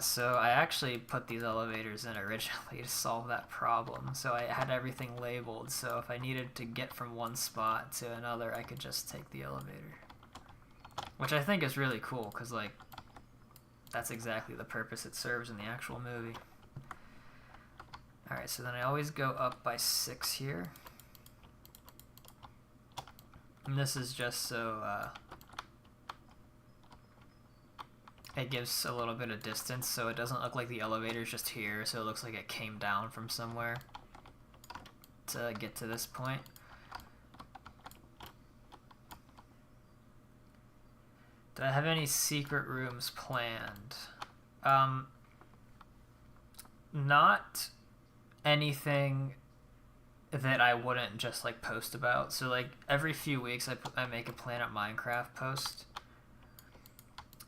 So I actually put these elevators in originally to solve that problem. So I had everything labeled, so if I needed to get from one spot to another, I could just take the elevator. Which I think is really cool, because like, that's exactly the purpose it serves in the actual movie. Alright, so then I always go up by 6 here. And this is just so it gives a little bit of distance, so it doesn't look like the elevator's just here, so it looks like it came down from somewhere to get to this point. Did I have any secret rooms planned? Not anything that I wouldn't just like post about. So like every few weeks I make a Planet Minecraft post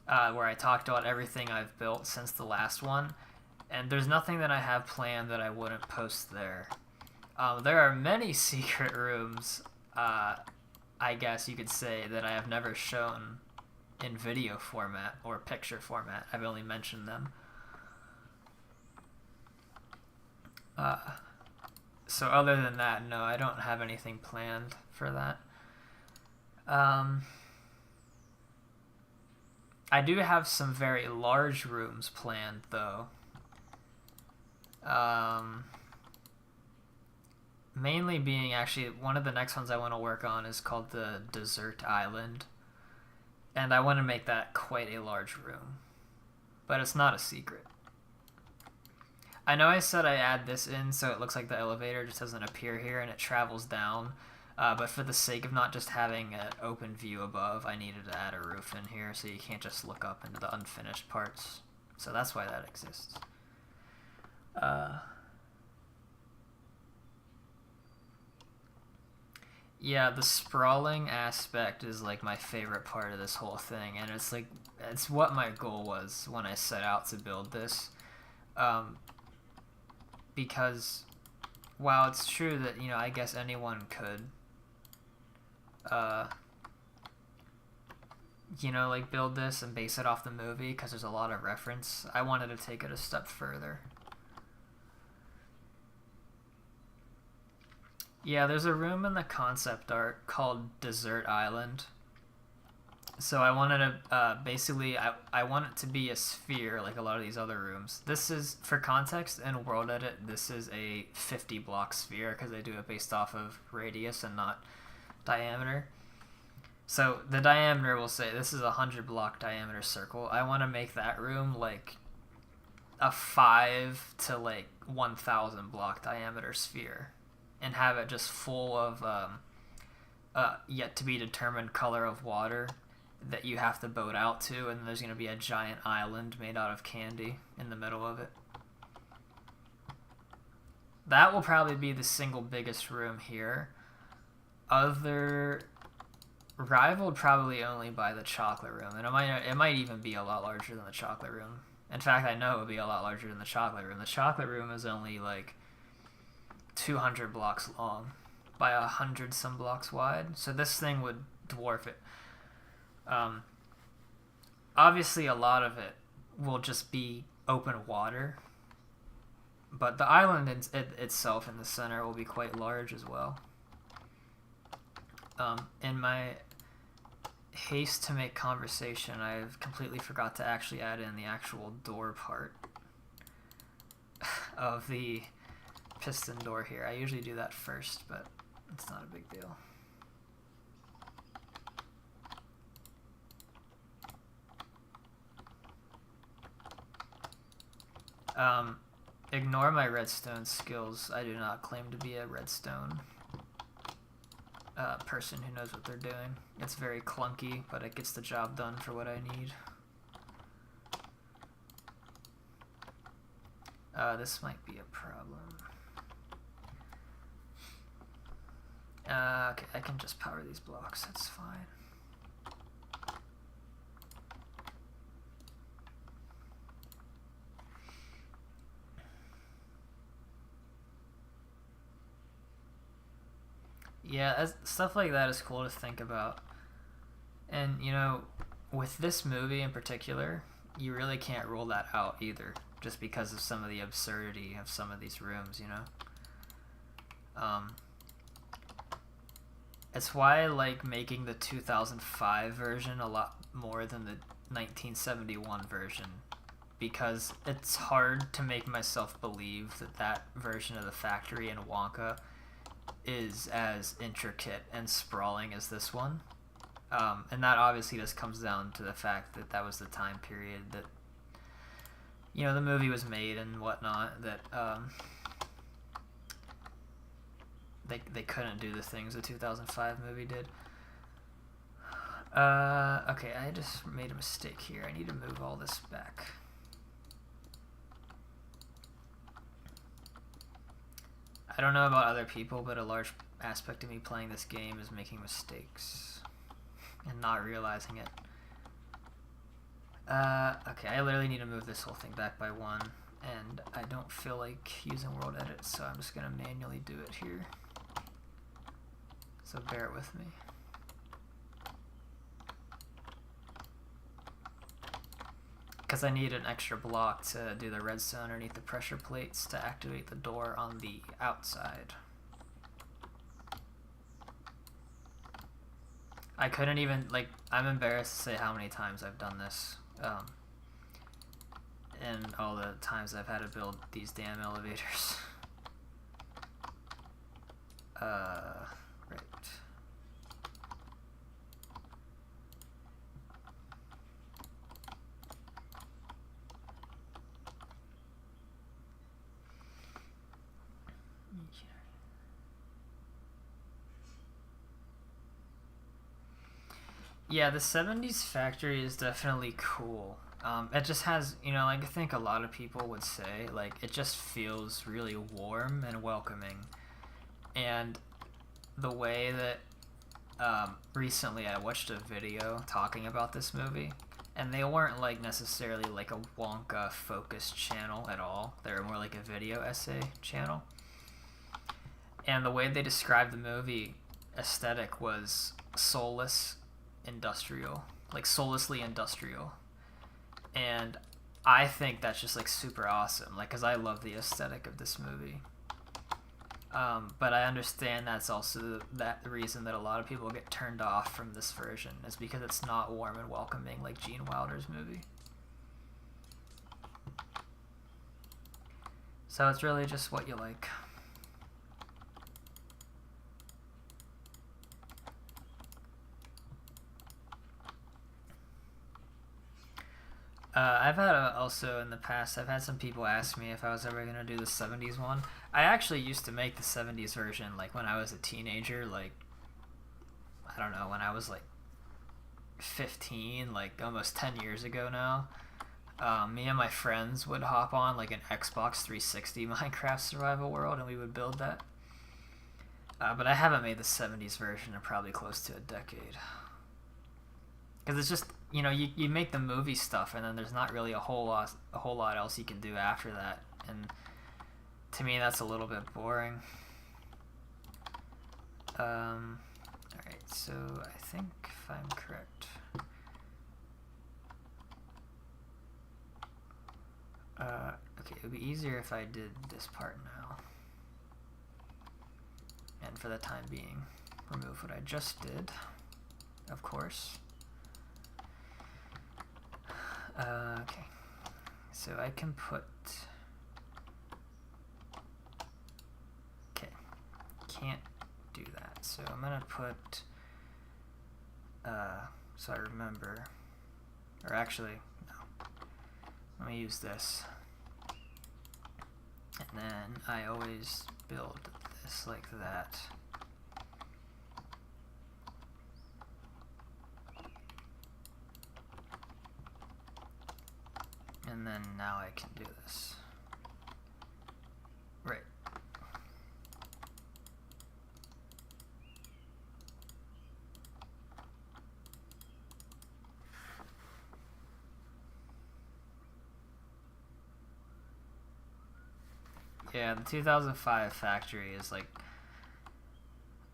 where I talked about everything I've built since the last one, and there's nothing that I have planned that I wouldn't post there. There are many secret rooms I guess you could say that I have never shown in video format or picture format. I've only mentioned them. So other than that, no, I don't have anything planned for that. I do have some very large rooms planned, though. Mainly being, actually, one of the next ones I want to work on is called the Desert Island. And I want to make that quite a large room. But it's not a secret. I know I said I add this in so it looks like the elevator just doesn't appear here and it travels down. But for the sake of not just having an open view above, I needed to add a roof in here so you can't just look up into the unfinished parts. So that's why that exists. Yeah, the sprawling aspect is like my favorite part of this whole thing, and it's like, it's what my goal was when I set out to build this. Because while it's true that, you know, I guess anyone could, you know, like build this and base it off the movie because there's a lot of reference, I wanted to take it a step further. Yeah, there's a room in the concept art called Desert Island. So I wanted to, basically, I want it to be a sphere like a lot of these other rooms. This is, for context, in World Edit, this is a 50 block sphere because they do it based off of radius and not diameter. So the diameter will say this is a 100 block diameter circle. I want to make that room like a 5 to like 1,000 block diameter sphere. And have it just full of yet to be determined color of water that you have to boat out to, and there's going to be a giant island made out of candy in the middle of it. That will probably be the single biggest room here. Rivaled probably only by the chocolate room, and it might even be a lot larger than the chocolate room. In fact, I know it would be a lot larger than the chocolate room. The chocolate room is only like 200 blocks long by 100 some blocks wide, so this thing would dwarf it. Obviously a lot of it will just be open water, but the island itself in the center will be quite large as well. In my haste to make conversation, I've completely forgot to actually add in the actual door part of the piston door here. I usually do that first, but it's not a big deal. Ignore my redstone skills. I do not claim to be a redstone person who knows what they're doing. It's very clunky, but it gets the job done for what I need. This might be a problem. Okay, I can just power these blocks, that's fine. Yeah, stuff like that is cool to think about. And, you know, with this movie in particular, you really can't rule that out either, just because of some of the absurdity of some of these rooms, you know? It's why I like making the 2005 version a lot more than the 1971 version, because it's hard to make myself believe that that version of the factory in Wonka is as intricate and sprawling as this one. And that obviously just comes down to the fact that that was the time period that, you know, the movie was made and whatnot, that they couldn't do the things the 2005 movie did. Okay, I just made a mistake here. I need to move all this back. I don't know about other people, but a large aspect of me playing this game is making mistakes and not realizing it. Okay, I literally need to move this whole thing back by 1, and I don't feel like using World Edit, so I'm just going to manually do it here. So bear with me. because I need an extra block to do the redstone underneath the pressure plates to activate the door on the outside. I couldn't even, like, I'm embarrassed to say how many times I've done this, and all the times I've had to build these damn elevators. Right. Yeah, the 70s factory is definitely cool. It just has, you know, like I think a lot of people would say, like, it just feels really warm and welcoming. And the way that recently I watched a video talking about this movie, and they weren't like necessarily like a Wonka focused channel at all. They were more like a video essay channel. And the way they described the movie aesthetic was soulless industrial, like soullessly industrial. And I think that's just like super awesome, like, because I love the aesthetic of this movie. But I understand that's also the reason that a lot of people get turned off from this version, is because it's not warm and welcoming like Gene Wilder's movie. So it's really just what you like. I've had also in the past, I've had some people ask me if I was ever going to do the 70s one. I actually used to make the 70s version, like, when I was a teenager, like, I don't know, when I was, like, 15, like, almost 10 years ago now. Me and my friends would hop on, like, an Xbox 360 Minecraft survival world, and we would build that. But I haven't made the 70s version in probably close to a decade. Because it's just, you know, you make the movie stuff, and then there's not really a whole lot else you can do after that, and to me that's a little bit boring. Alright, so I think if I'm correct, okay, it would be easier if I did this part now, and for the time being remove what I just did, of course. Okay, so I can put, okay, can't do that, so I'm gonna put, so I remember, or actually, no, let me use this, and then I always build this like that. And then now I can do this. Right. Yeah, the 2005 factory is like,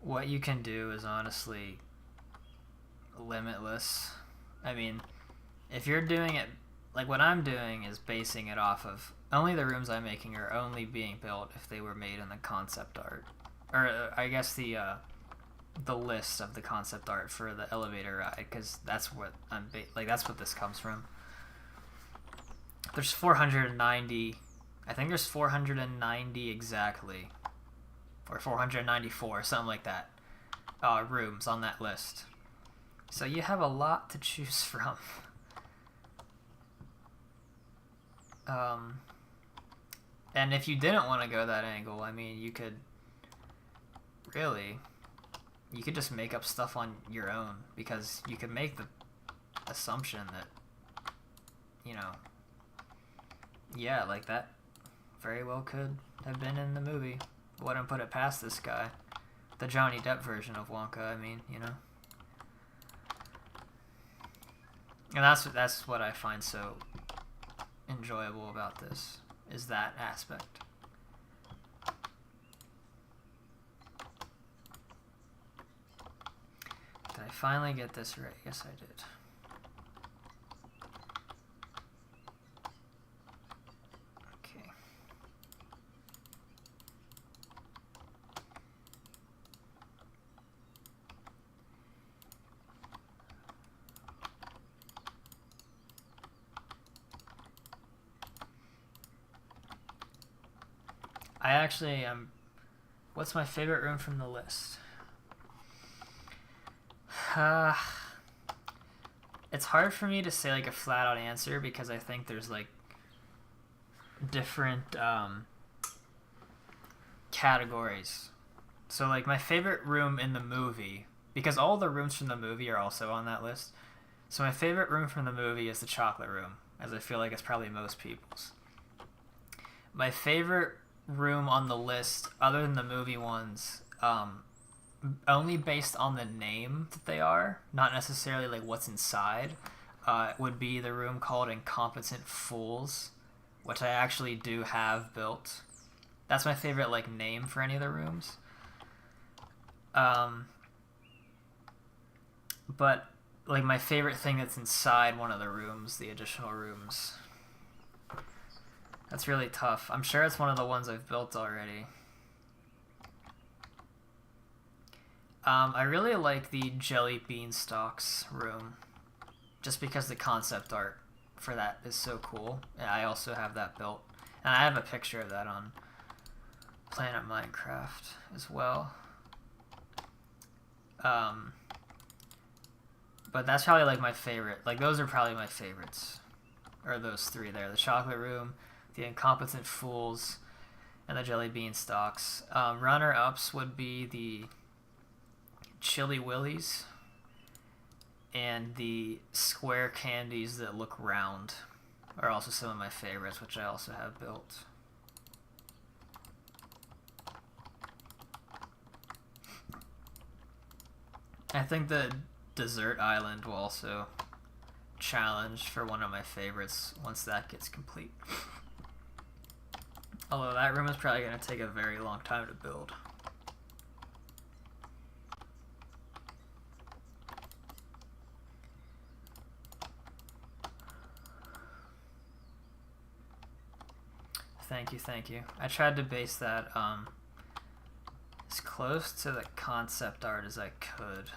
what you can do is honestly limitless. I mean, if you're doing it, like what I'm doing is basing it off of only the rooms I'm making are only being built if they were made in the concept art, or I guess the list of the concept art for the elevator ride, because that's what like that's what this comes from. There's 490, I think there's 490 exactly, or 494, something like that, rooms on that list. So you have a lot to choose from. And if you didn't want to go that angle, I mean, you could just make up stuff on your own, because you could make the assumption that, you know, yeah, like that very well could have been in the movie. Wouldn't put it past this guy. The Johnny Depp version of Wonka, I mean, you know. And that's what I find so enjoyable about this, is that aspect. Did I finally get this right? Yes, I did. I actually am. What's my favorite room from the list? It's hard for me to say like a flat out answer because I think there's like different categories. So like my favorite room in the movie, because all the rooms from the movie are also on that list. So my favorite room from the movie is the chocolate room, as I feel like it's probably most people's. My favorite room on the list, other than the movie ones, only based on the name that they are, not necessarily like what's inside, would be the room called Incompetent Fools, which I actually do have built. That's my favorite like name for any of the rooms. But like my favorite thing that's inside one of the rooms, the additional rooms. That's really tough. I'm sure it's one of the ones I've built already. I really like the Jelly Beanstalks room, just because the concept art for that is so cool. And I also have that built, and I have a picture of that on Planet Minecraft as well. But that's probably like my favorite. Like those are probably my favorites, or those three there: the chocolate room, the Incompetent Fools, and the Jelly Beanstalks. Runner-ups would be the Chili Willies and the square candies that look round are also some of my favorites, which I also have built. I think the Dessert Island will also challenge for one of my favorites once that gets complete. Although that room is probably going to take a very long time to build. Thank you. I tried to base that as close to the concept art as I could.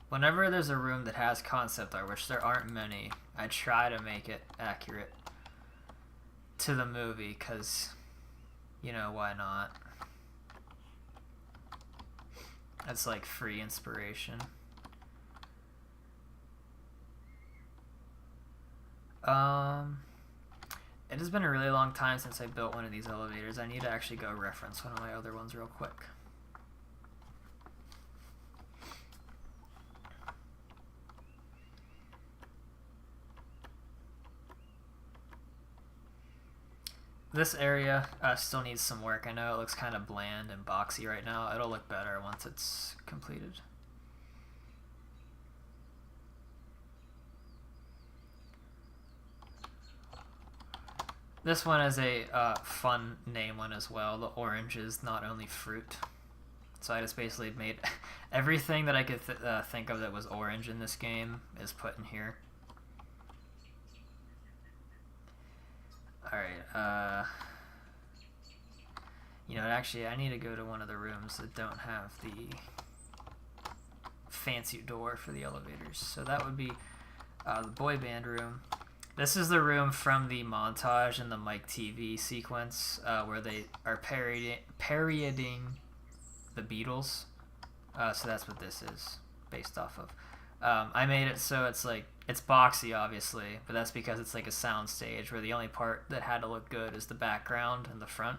Whenever there's a room that has concept art, which there aren't many, I try to make it accurate to the movie, because, you know, why not? That's like free inspiration. It has been a really long time since I built one of these elevators. I need to actually go reference one of my other ones real quick. This area still needs some work. I know it looks kind of bland and boxy right now. It'll look better once it's completed. This one is a fun name one as well. The orange is not only fruit. So I just basically made everything that I could think of that was orange in this game is put in here. Alright, you know, actually I need to go to one of the rooms that don't have the fancy door for the elevators. So that would be the boy band room. This is the room from the montage in the Mike TV sequence where they are parodying the Beatles. So that's what this is based off of. I made it so it's like, it's boxy obviously, but that's because it's like a sound stage where the only part that had to look good is the background and the front.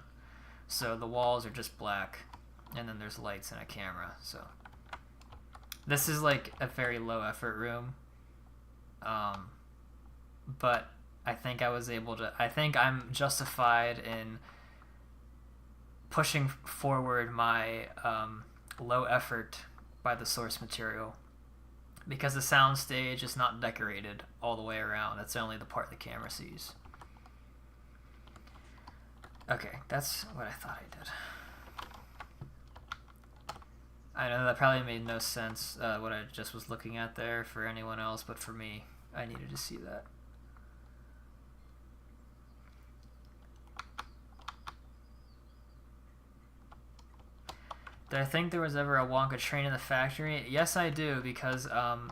So the walls are just black, and then there's lights and a camera. So this is like a very low effort room. But I think I think I'm justified in pushing forward my low effort by the source material, because the sound stage is not decorated all the way around. That's only the part the camera sees. Okay, that's what I thought I did. I know that probably made no sense, what I just was looking at there for anyone else, but for me, I needed to see that. Did I think there was ever a Wonka train in the factory? Yes, I do, because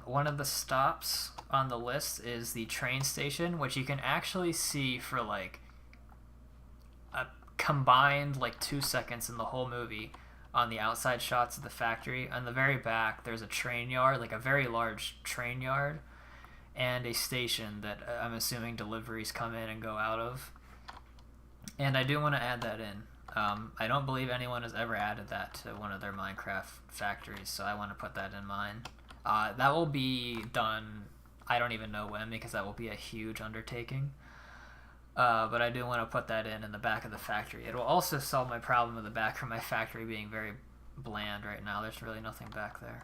one of the stops on the list is the train station, which you can actually see for like combined like 2 seconds in the whole movie on the outside shots of the factory. On the very back, there's a train yard, like a very large train yard, and a station that I'm assuming deliveries come in and go out of. And I do want to add that in. I don't believe anyone has ever added that to one of their Minecraft factories, so I want to put that in mine. That will be done, I don't even know when, because that will be a huge undertaking. But I do want to put that in the back of the factory. It will also solve my problem with the back of my factory being very bland right now. There's really nothing back there.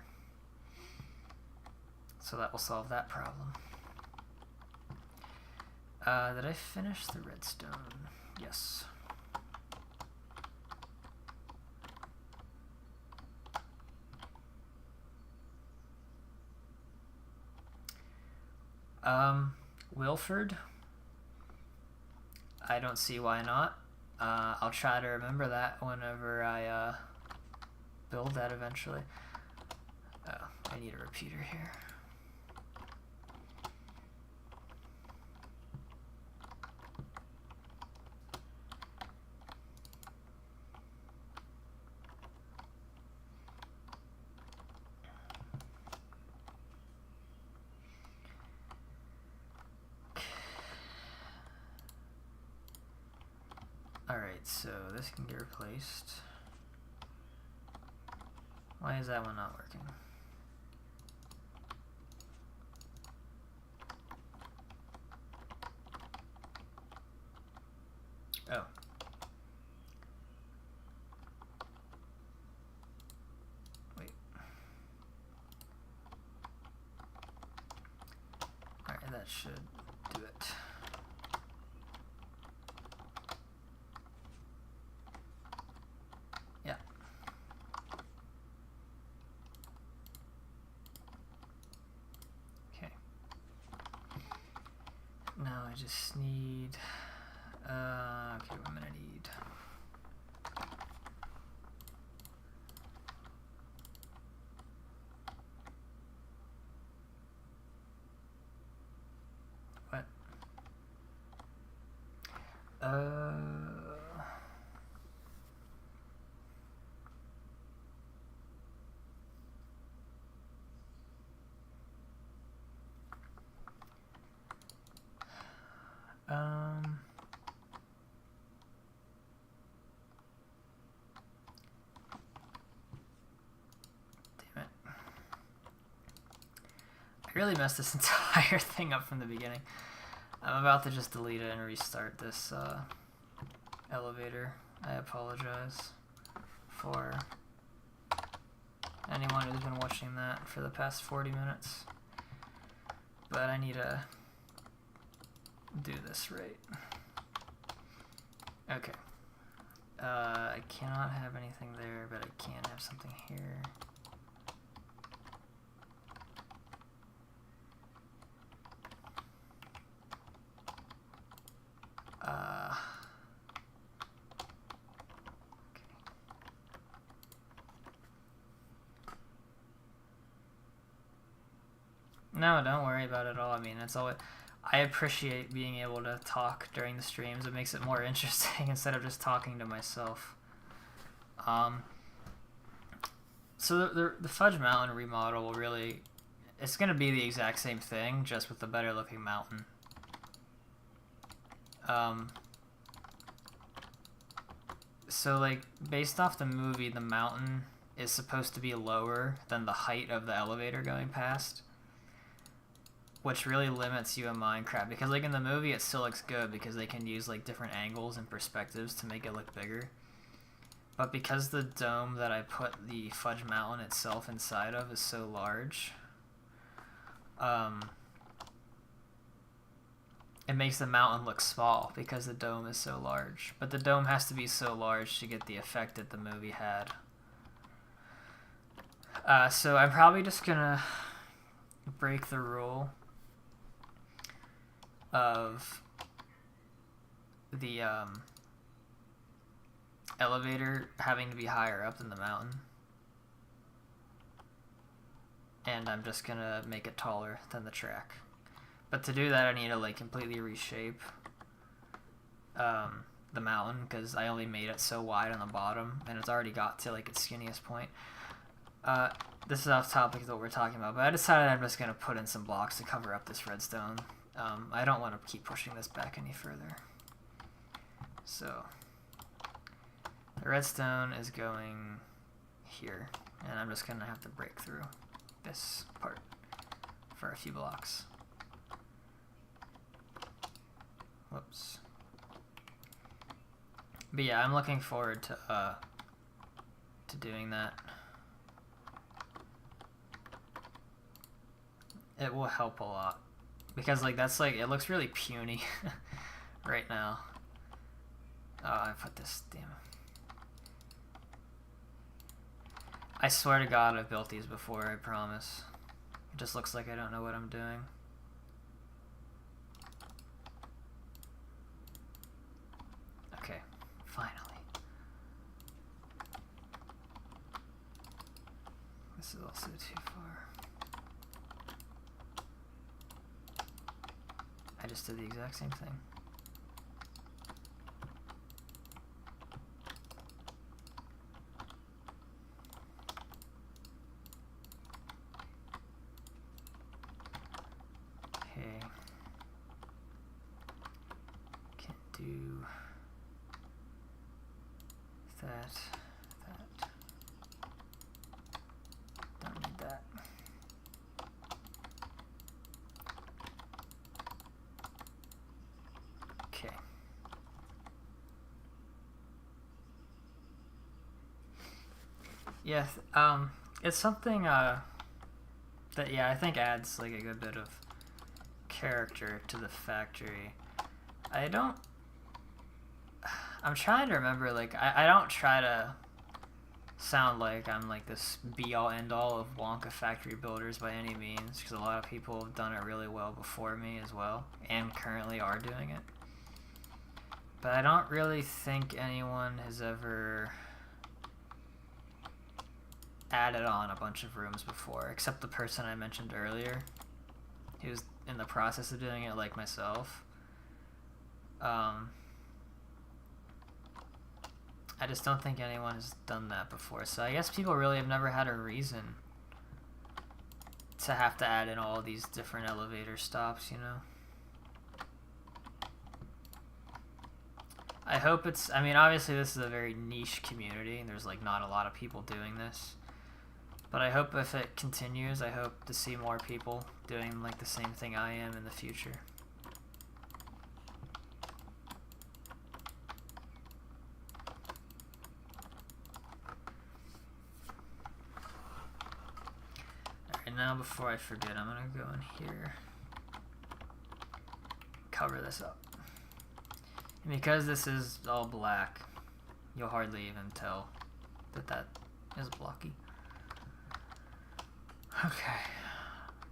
So that will solve that problem. Did I finish the redstone? Yes. Wilford? I don't see why not. I'll try to remember that whenever I build that eventually. Oh, I need a repeater here. Alright, so this can get replaced. Why is that one not working? Oh. Wait. Alright, that should do it. Yeah. Okay. Now I just need okay, what I'm gonna need. What? Damn it. I really messed this entire thing up from the beginning. I'm about to just delete it and restart this elevator. I apologize for anyone who's been watching that for the past 40 minutes. But I need to do this right. Okay. I cannot have anything there, but I can have something here. No, don't worry about it at all. I mean, it's always, I appreciate being able to talk during the streams. It makes it more interesting instead of just talking to myself. So the Fudge Mountain remodel will really, it's going to be the exact same thing, just with a better looking mountain. So like, based off the movie, the mountain is supposed to be lower than the height of the elevator going past, which really limits you in Minecraft, because like in the movie it still looks good because they can use like different angles and perspectives to make it look bigger. But because the dome that I put the Fudge Mountain itself inside of is so large, it makes the mountain look small because the dome is so large. But the dome has to be so large to get the effect that the movie had. So I'm probably just gonna break the rule of the elevator having to be higher up than the mountain, and I'm just gonna make it taller than the track. But to do that I need to like completely reshape the mountain because I only made it so wide on the bottom, and it's already got to like its skinniest point. This is off topic of what we're talking about, but I decided I'm just gonna put in some blocks to cover up this redstone. I don't want to keep pushing this back any further. So the redstone is going here, and I'm just gonna have to break through this part for a few blocks. Whoops. But yeah, I'm looking forward to doing that. It will help a lot because like that's like it looks really puny right now. Oh, I put this, damn. I swear to God I've built these before, I promise. It just looks like I don't know what I'm doing. Okay, finally. This is also too far. I just did the exact same thing. Okay. Can do that. Don't need that. Okay. Yeah, it's something that yeah, I think adds like a good bit of character to the factory. I'm trying to remember, like, I don't try to sound like I'm like this be-all end-all of Wonka factory builders by any means, because a lot of people have done it really well before me as well, and currently are doing it. But I don't really think anyone has ever added on a bunch of rooms before, except the person I mentioned earlier, who's in the process of doing it like myself. I just don't think anyone has done that before, so I guess people really have never had a reason to have to add in all these different elevator stops, you know? I hope it's, I mean, obviously this is a very niche community, and there's like not a lot of people doing this. But I hope if it continues, I hope to see more people doing like the same thing I am in the future. Alright, now before I forget, I'm gonna go in here, cover this up. And because this is all black, you'll hardly even tell that that is blocky. Okay,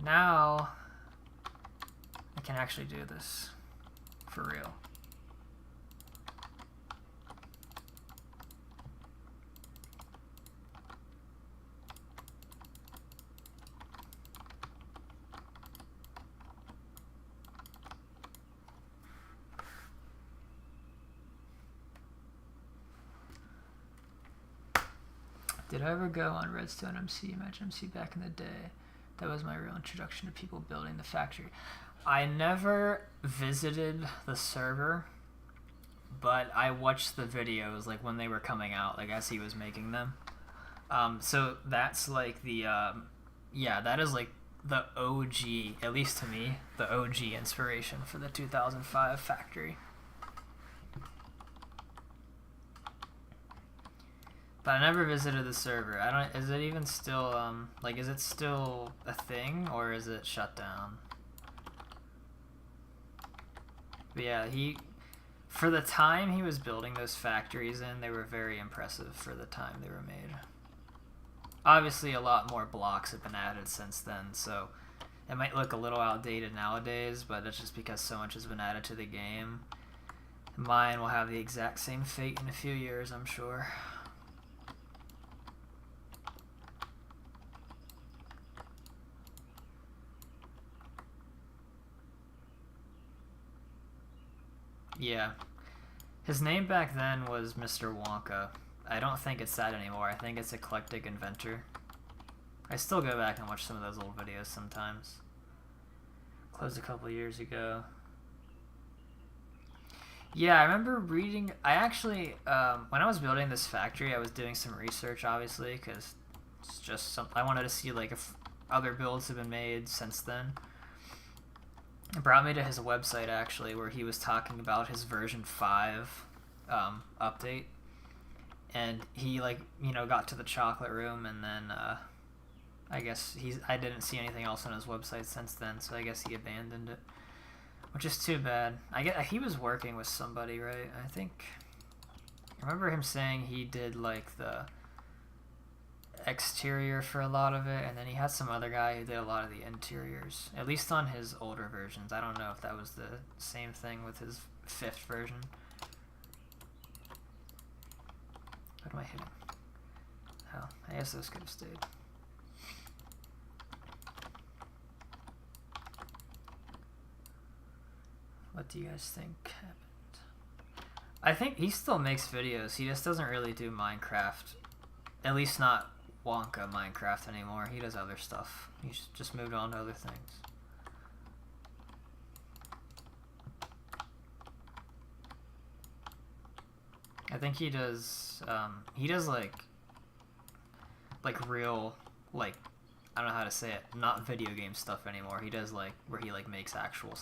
now I can actually do this for real. Did I ever go on Redstone MC, Match MC back in the day? That was my real introduction to people building the factory. I never visited the server, but I watched the videos like when they were coming out, like as he was making them. So that's like the, yeah, that is like the OG, at least to me, the OG inspiration for the 2005 factory. But I never visited the server. I don't. Is it even still like? Is it still a thing or is it shut down? But yeah, for the time he was building those factories in, they were very impressive for the time they were made. Obviously, a lot more blocks have been added since then, so it might look a little outdated nowadays. But it's just because so much has been added to the game. Mine will have the exact same fate in a few years, I'm sure. Yeah, His name back then was Mr. Wonka. I don't think it's that anymore. I think it's Eclectic Inventor. I still go back and watch some of those old videos sometimes. Closed a couple years ago. Yeah, I remember reading... I actually, when I was building this factory, I was doing some research, obviously, because it's just something... I wanted to see, like, if other builds have been made since then. It brought me to his website, actually, where he was talking about his version 5 update. And he, like, you know, got to the chocolate room, and then, I guess I didn't see anything else on his website since then, so I guess he abandoned it. Which is too bad. He was working with somebody, right? I remember him saying he did, like, the exterior for a lot of it, and then he had some other guy who did a lot of the interiors, at least on his older versions. I don't know if that was the same thing with his 5th version. What am I hitting? Oh, I guess those could have stayed. What do you guys think happened? I think he still makes videos. He just doesn't really do Minecraft. At least not Wonka Minecraft anymore. He does other stuff. He's just moved on to other things. I think he does like real, like, I don't know how to say it, not video game stuff anymore. He does, like, where he, like, makes actual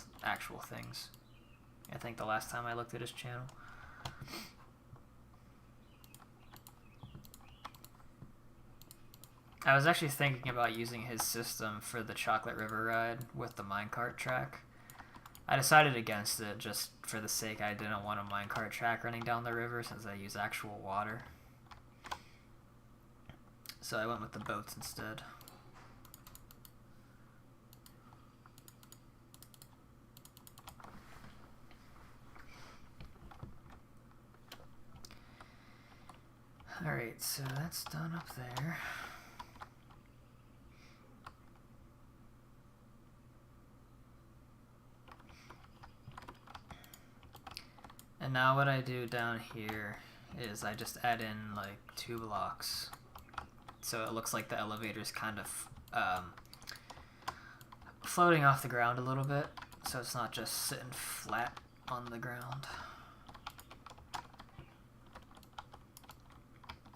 things. I think the last time I looked at his channel. I was actually thinking about using his system for the Chocolate River ride with the minecart track. I decided against it just for the sake I didn't want a minecart track running down the river since I use actual water. So I went with the boats instead. Alright, so that's done up there. And now what I do down here is I just add in like 2 blocks. So it looks like the elevator's kind of floating off the ground a little bit. So it's not just sitting flat on the ground.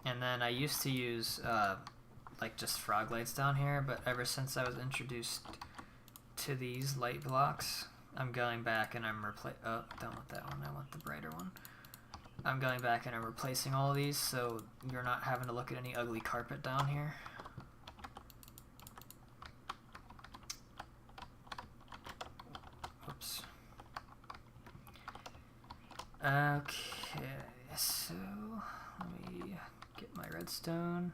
And then I used to use like just frog lights down here, but ever since I was introduced to these light blocks, I'm going back and I'm oh, don't want that one, I want the brighter one. I'm going back and I'm replacing all of these so you're not having to look at any ugly carpet down here. Oops. Okay, so let me get my redstone.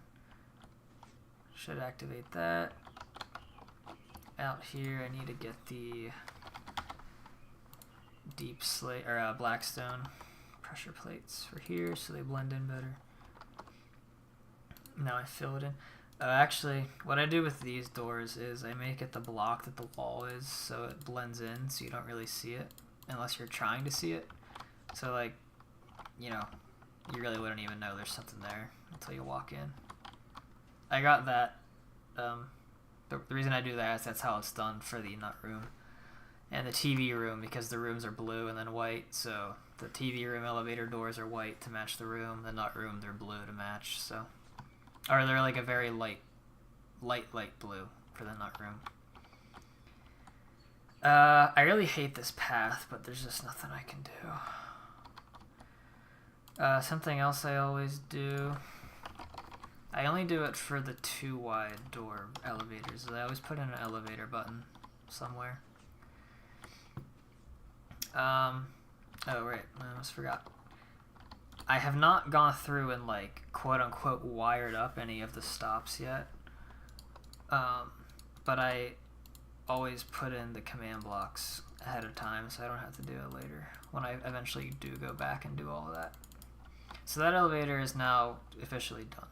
Should activate that. Out here I need to get the deep slate or blackstone pressure plates for here so they blend in better. Now I fill it in. Actually, what I do with these doors is I make it the block that the wall is so it blends in so you don't really see it unless you're trying to see it. So, like, you know, you really wouldn't even know there's something there until you walk in. I got that. The reason I do that is that's how it's done for the nut room and the TV room, because the rooms are blue and then white. So the TV room elevator doors are white to match the room. The nut room, they're blue to match. So, or they're like a very light blue for the nut room. I really hate this path, but there's just nothing I can do. Something else I always do, I only do it for the 2 wide door elevators. I always put in an elevator button somewhere. Oh right, I almost forgot. I have not gone through and, like, quote unquote wired up any of the stops yet. But I always put in the command blocks ahead of time so I don't have to do it later when I eventually do go back and do all of that. So that elevator is now officially done.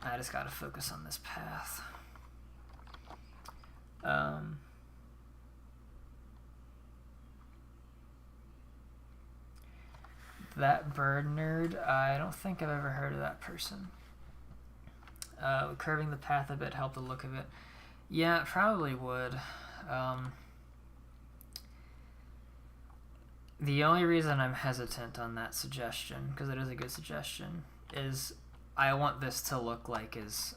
I just gotta focus on this path. That bird nerd, I don't think I've ever heard of that person. Curving the path a bit help the look of it. Yeah, it probably would. The only reason I'm hesitant on that suggestion, because it is a good suggestion, is I want this to look like as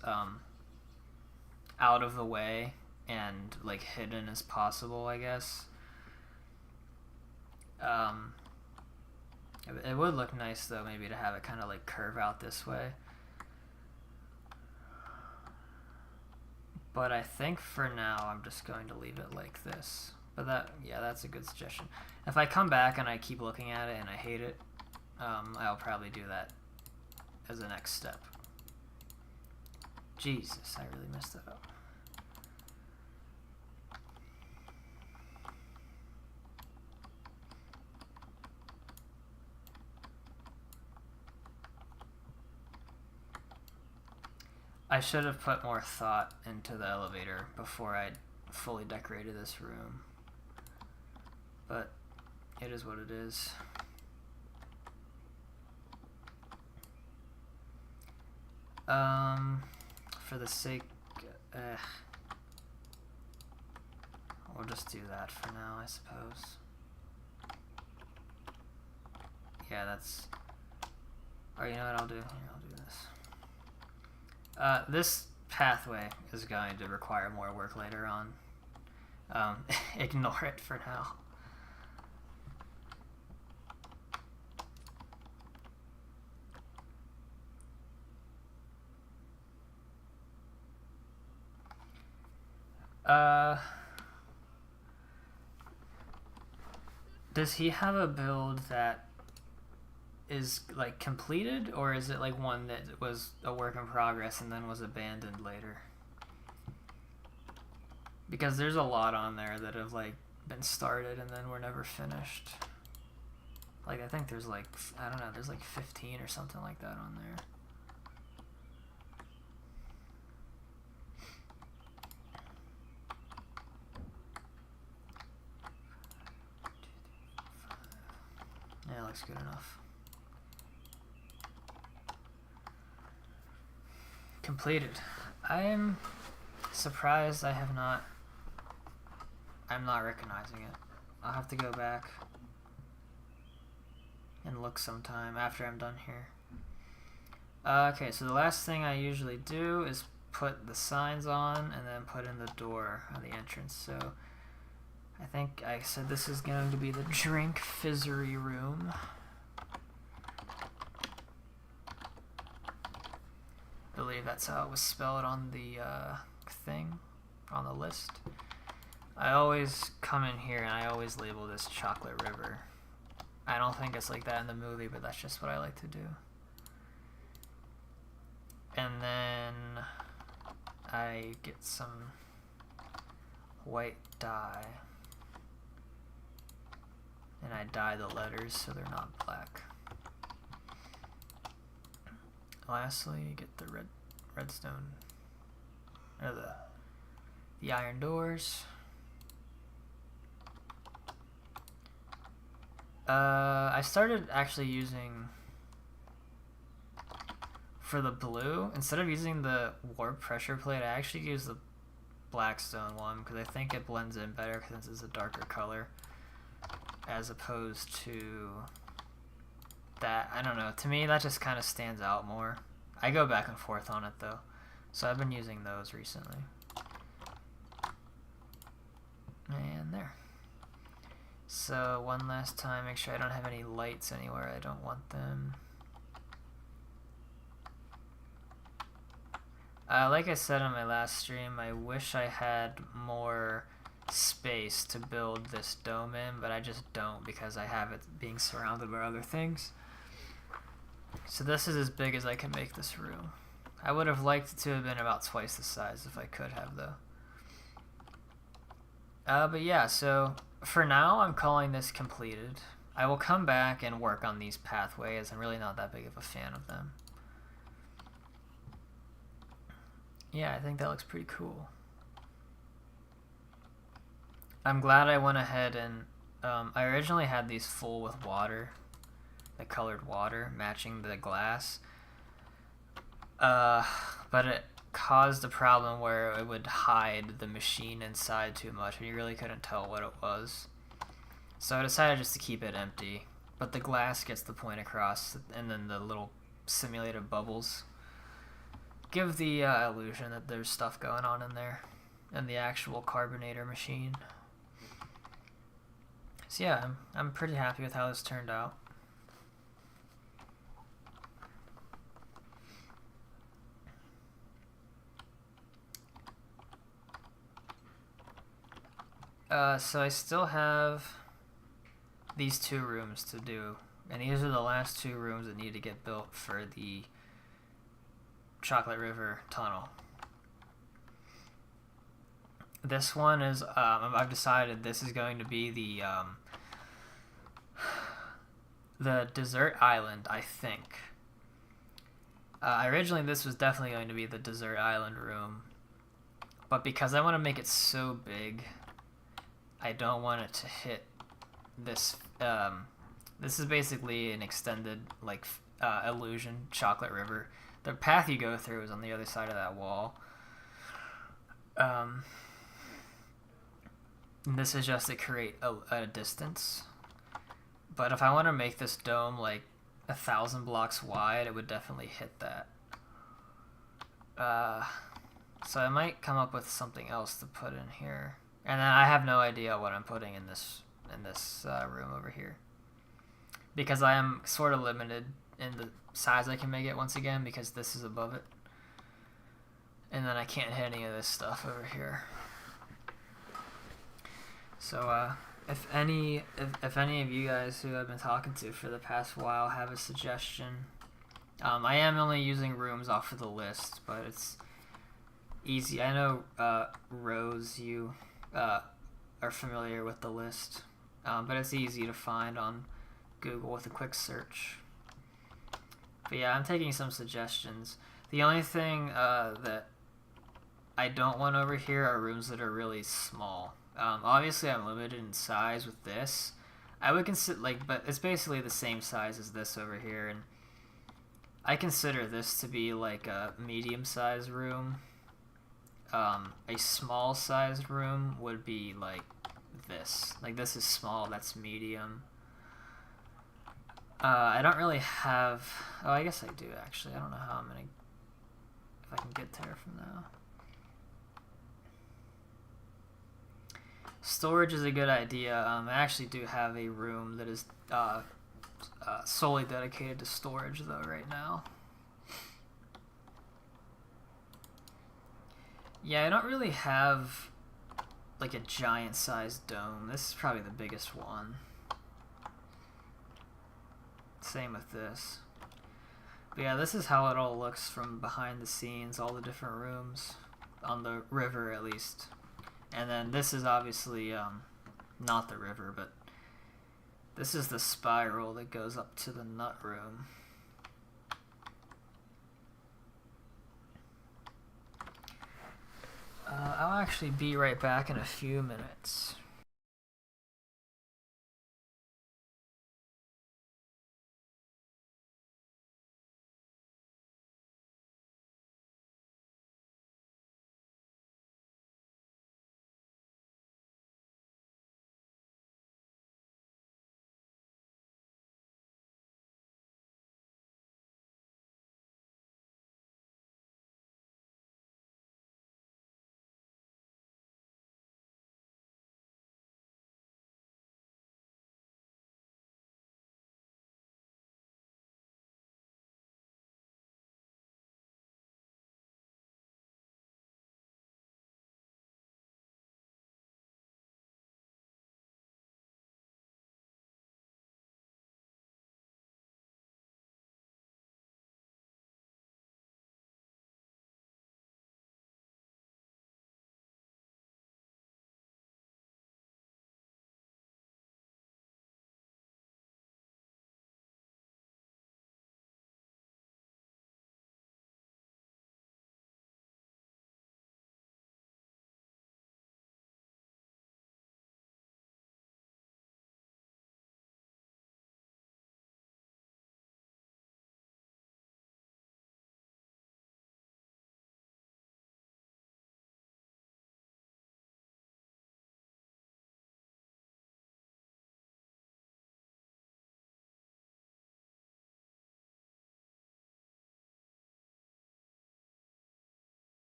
out of the way and like hidden as possible, I guess. It would look nice though, maybe to have it kind of like curve out this way. But I think for now I'm just going to leave it like this. But that's a good suggestion. If I come back and I keep looking at it and I hate it, I'll probably do that as the next step. Jesus, I really messed that up. I should have put more thought into the elevator before I fully decorated this room. But it is what it is. For the sake, we'll just do that for now, I suppose. Yeah, that's. Or you know what I'll do? Here, I'll do this. This pathway is going to require more work later on. Ignore it for now. Does he have a build that is like completed, or is it like one that was a work in progress and then was abandoned later? Because there's a lot on there that have like been started and then were never finished. Like I think there's like, I don't know, there's like 15 or something like that on there. Yeah, looks good enough. Completed. I am surprised I'm not recognizing it. I'll have to go back and look sometime after I'm done here. Okay, so the last thing I usually do is put the signs on and then put in the door on the entrance. So I think I said this is going to be the Drink Fizzery Room. I believe that's how it was spelled on the thing, on the list. I always come in here and I always label this Chocolate River. I don't think it's like that in the movie, but that's just what I like to do. And then I get some white dye. And I dye the letters so they're not black. Lastly, get the redstone, or the iron doors. I started actually using, for the blue, instead of using the warp pressure plate, I actually use the blackstone one because I think it blends in better since it's a darker color, as opposed to that. I don't know, to me that just kind of stands out more. I go back and forth on it though, so I've been using those recently. And there. So one last time, make sure I don't have any lights anywhere I don't want them. Like I said on my last stream, I wish I had more space to build this dome in, but I just don't because I have it being surrounded by other things. So this is as big as I can make this room. I would have liked it to have been about twice the size if I could have though. But yeah, so for now I'm calling this completed. I will come back and work on these pathways. I'm really not that big of a fan of them. Yeah, I think that looks pretty cool. I'm glad I went ahead and I originally had these full with water the colored water matching the glass. But it caused a problem where it would hide the machine inside too much, and you really couldn't tell what it was. So I decided just to keep it empty, but the glass gets the point across, and then the little simulated bubbles give the illusion that there's stuff going on in there, in the actual carbonator machine. So yeah, I'm pretty happy with how this turned out. So I still have these 2 rooms to do, and these are the last 2 rooms that need to get built for the Chocolate River Tunnel. This one is, I've decided this is going to be the dessert island, I think. Originally this was definitely going to be the dessert island room, but because I want to make it so big, I don't want it to hit this. This is basically an extended, like, illusion Chocolate River. The path you go through is on the other side of that wall. And this is just to create a distance. But if I want to make this dome like 1,000 blocks wide, it would definitely hit that. So I might come up with something else to put in here. And then I have no idea what I'm putting in this room over here, because I am sort of limited in the size I can make it once again, because this is above it, and then I can't hit any of this stuff over here. So if any of you guys who I've been talking to for the past while have a suggestion, I am only using rooms off of the list, but it's easy. I know Rose, you are familiar with the list, but it's easy to find on Google with a quick search. But yeah, I'm taking some suggestions. The only thing that I don't want over here are rooms that are really small. Obviously I'm limited in size with this. I would consider, but it's basically the same size as this over here, and I consider this to be like a medium-sized room. A small-sized room would be like this. Like, this is small, that's medium. I don't really have... Oh, I guess I do, actually. I don't know how I'm gonna... if I can get there from now. Storage is a good idea. I actually do have a room that is solely dedicated to storage, though, right now. Yeah, I don't really have like a giant sized dome. This is probably the biggest one. Same with this. But yeah, this is how it all looks from behind the scenes, all the different rooms, on the river at least. And then this is obviously not the river, but this is the spiral that goes up to the nut room. I'll actually be right back in a few minutes.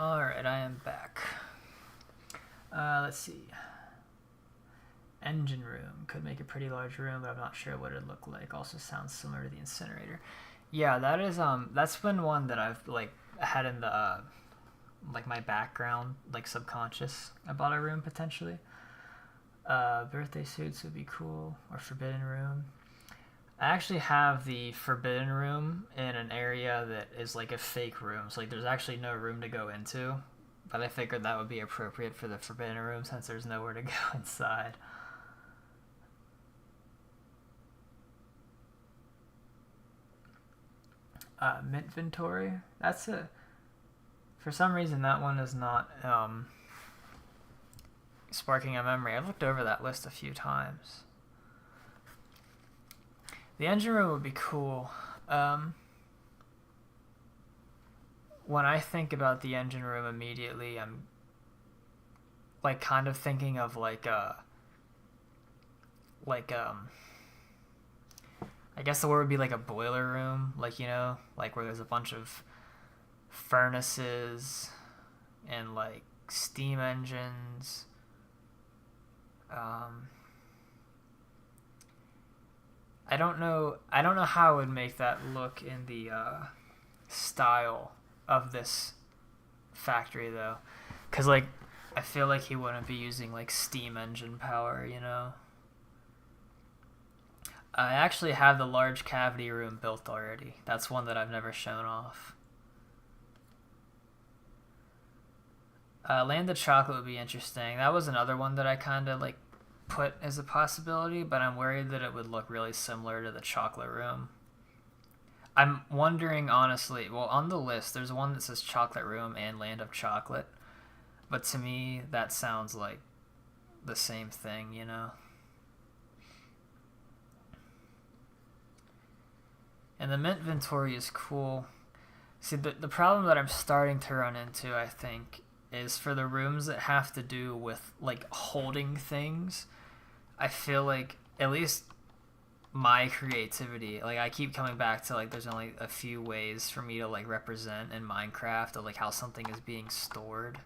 Alright, I am back. Let's see. Engine room. Could make a pretty large room, but I'm not sure what it'd look like. Also sounds similar to the incinerator. Yeah, that is, that's been one that I've, like, had in the, like, my background, like, subconscious about a room, potentially. Birthday suits would be cool, or forbidden room. I actually have the forbidden room in an area that is, like, a fake room, so, like, there's actually no room to go into, but I figured that would be appropriate for the forbidden room since there's nowhere to go inside. Minventory. That's a... For some reason, that one is not sparking a memory. I've looked over that list a few times. The engine room would be cool. When I think about the engine room immediately, I'm like kind of thinking of I guess the word would be like a boiler room, like, you know, like where there's a bunch of furnaces and like steam engines. I don't know how I would make that look in the style of this factory though, because like I feel like he wouldn't be using like steam engine power, you know. I actually have the large cavity room built already. That's one that I've never shown off. Land of Chocolate would be interesting. That was another one that I kind of like put as a possibility, but I'm worried that it would look really similar to the chocolate room. I'm wondering, honestly, well, on the list, there's one that says Chocolate Room and Land of Chocolate, but to me, that sounds like the same thing, you know? And the Minventory is cool. See, the problem that I'm starting to run into, I think, is for the rooms that have to do with, like, holding things, I feel like, at least my creativity, like, I keep coming back to, like, there's only a few ways for me to, like, represent in Minecraft of, like, how something is being stored.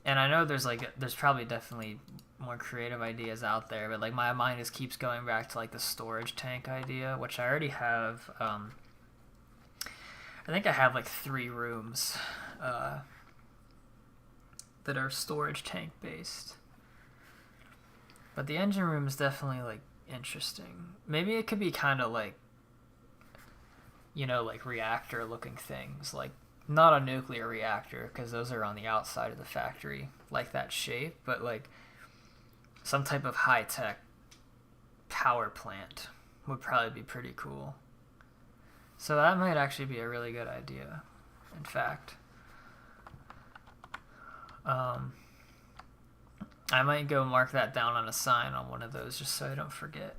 And I know there's probably definitely more creative ideas out there, but like my mind just keeps going back to like the storage tank idea, which I already have. I think I have like 3 rooms that are storage tank based. But the engine room is definitely like interesting. Maybe it could be kind of like, you know, like reactor looking things, like not a nuclear reactor because those are on the outside of the factory, like that shape, but like some type of high-tech power plant would probably be pretty cool. So that might actually be a really good idea, in fact. I might go mark that down on a sign on one of those just so I don't forget.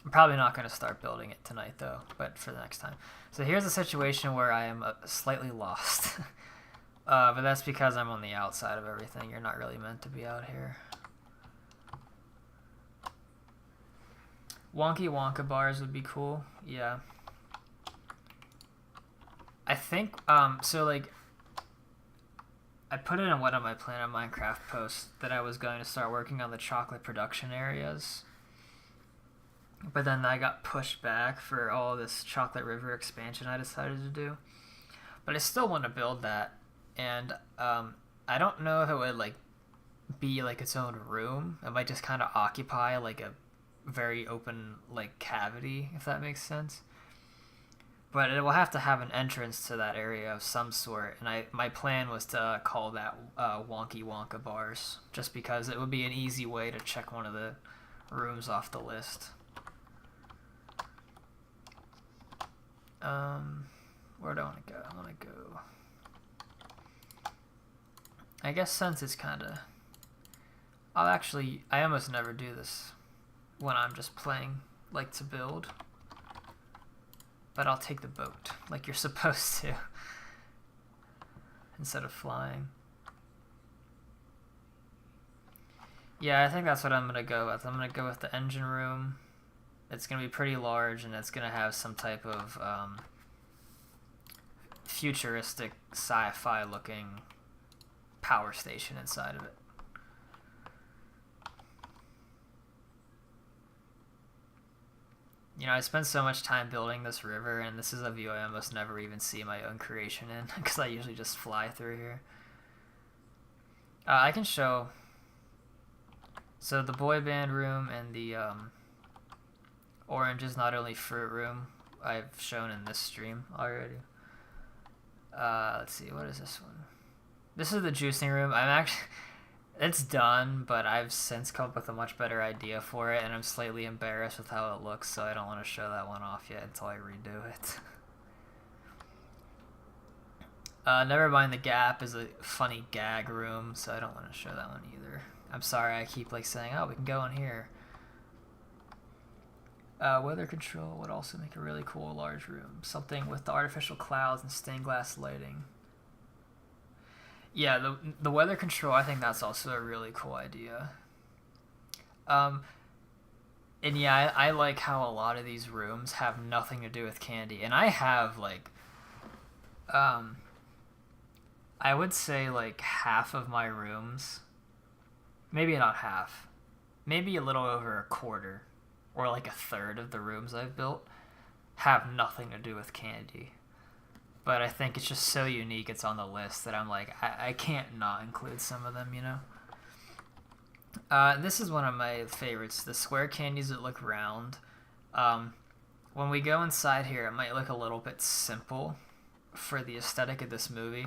I'm probably not going to start building it tonight, though, but for the next time. So here's a situation where I am slightly lost. But that's because I'm on the outside of everything. You're not really meant to be out here. Wonky Wonka bars would be cool. Yeah. I think, so like, I put it in one of my Planet Minecraft posts that I was going to start working on the chocolate production areas. But then I got pushed back for all this Chocolate River expansion I decided to do. But I still want to build that. And I don't know if it would like be like its own room. It might just kind of occupy like a very open like cavity, if that makes sense. But it will have to have an entrance to that area of some sort. And my plan was to call that Wonky Wonka bars, just because it would be an easy way to check one of the rooms off the list. Where do I want to go? I want to go... I guess since it's kind of... I almost never do this when I'm just playing, like, to build. But I'll take the boat, like you're supposed to, instead of flying. Yeah, I think that's what I'm going to go with. I'm going to go with the engine room. It's going to be pretty large, and it's going to have some type of futuristic sci-fi looking power station inside of it. You know, I spent so much time building this river, and this is a view I almost never even see my own creation in, because I usually just fly through here. I can show... So the boy band room and the orange is not only fruit room, I've shown in this stream already. Let's see, what is this one? This is the juicing room. I'm actually... It's done, but I've since come up with a much better idea for it, and I'm slightly embarrassed with how it looks, so I don't want to show that one off yet until I redo it. Never mind, the gap is a funny gag room, so I don't want to show that one either. I'm sorry, I keep like saying, oh, we can go in here. Weather control would also make a really cool large room. Something with the artificial clouds and stained glass lighting. Yeah, the weather control, I think that's also a really cool idea. And yeah, I like how a lot of these rooms have nothing to do with candy. And I have, like, I would say, like, half of my rooms, maybe not half, maybe a little over a quarter, or like a third of the rooms I've built, have nothing to do with candy. But I think it's just so unique it's on the list that I'm like, I can't not include some of them, you know? This is one of my favorites, the square candies that look round. When we go inside here, it might look a little bit simple for the aesthetic of this movie,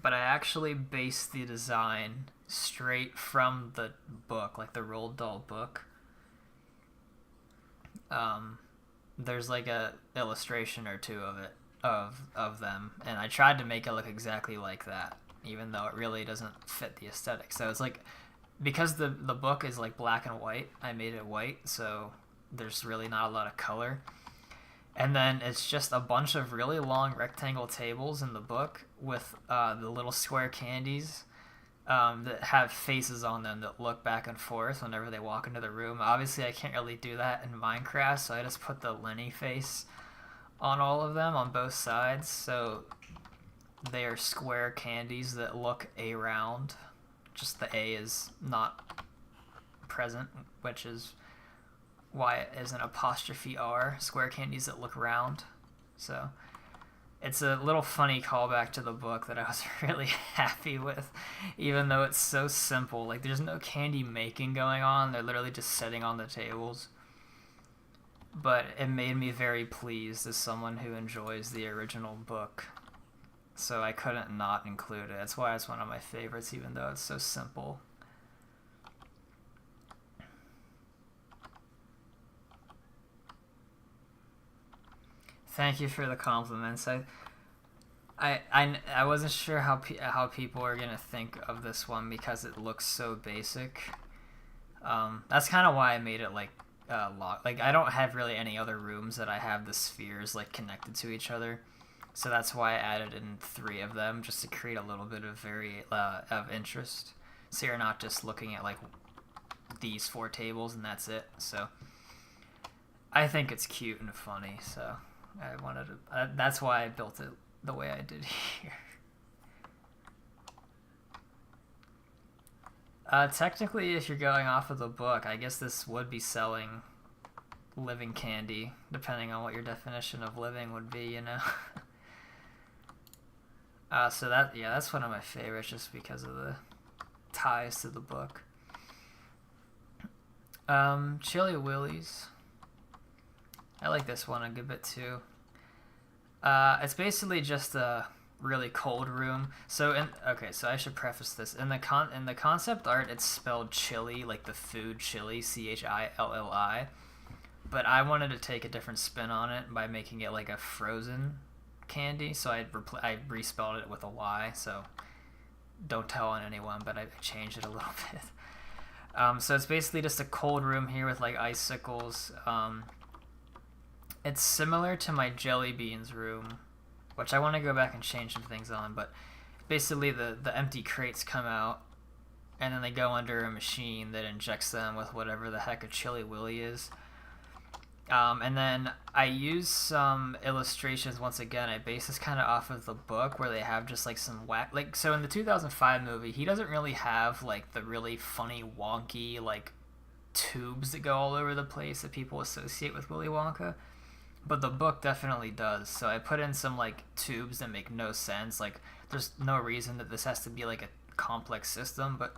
but I actually based the design straight from the book, like the Roald Dahl book. There's like a illustration or two of it. Of them, and I tried to make it look exactly like that, even though it really doesn't fit the aesthetic. So it's like, because the book is like black and white, I made it white, so there's really not a lot of color. And then it's just a bunch of really long rectangle tables in the book with the little square candies that have faces on them that look back and forth whenever they walk into the room. Obviously I can't really do that in Minecraft, so I just put the Lenny face on all of them on both sides, so they are square candies that look A-round. Just the A is not present, which is why it is an apostrophe R, square candies that look round. So it's a little funny callback to the book that I was really happy with, even though it's so simple. Like, there's no candy making going on, they're literally just sitting on the tables. But it made me very pleased as someone who enjoys the original book. So I couldn't not include it. That's why it's one of my favorites, even though it's so simple. Thank you for the compliments. I wasn't sure how people are gonna think of this one because it looks so basic. That's kind of why I made it like like I don't have really any other rooms that I have the spheres like connected to each other, so that's why I added in 3 of them, just to create a little bit of of interest, so you're not just looking at like these 4 tables and that's it. So I think it's cute and funny, so I wanted to that's why I built it the way I did here. Technically, if you're going off of the book, I guess this would be selling living candy, depending on what your definition of living would be, you know? So that's one of my favorites, just because of the ties to the book. Chili Willy's. I like this one a good bit, too. It's basically just a really cold room. So so I should preface this. In the concept art, it's spelled chili, like the food chili, CHILLI. But I wanted to take a different spin on it by making it like a frozen candy. So I respelled it with a Y. So don't tell on anyone, but I changed it a little bit. So it's basically just a cold room here with like icicles. It's similar to my jelly beans room, which I want to go back and change some things on, but basically the empty crates come out, and then they go under a machine that injects them with whatever the heck a Chili Willy is. And then I use some illustrations once again. I base this kind of off of the book where they have just like some like, so in the 2005 movie, he doesn't really have like the really funny, wonky, like tubes that go all over the place that people associate with Willy Wonka. But the book definitely does. So I put in some like tubes that make no sense. Like there's no reason that this has to be like a complex system, but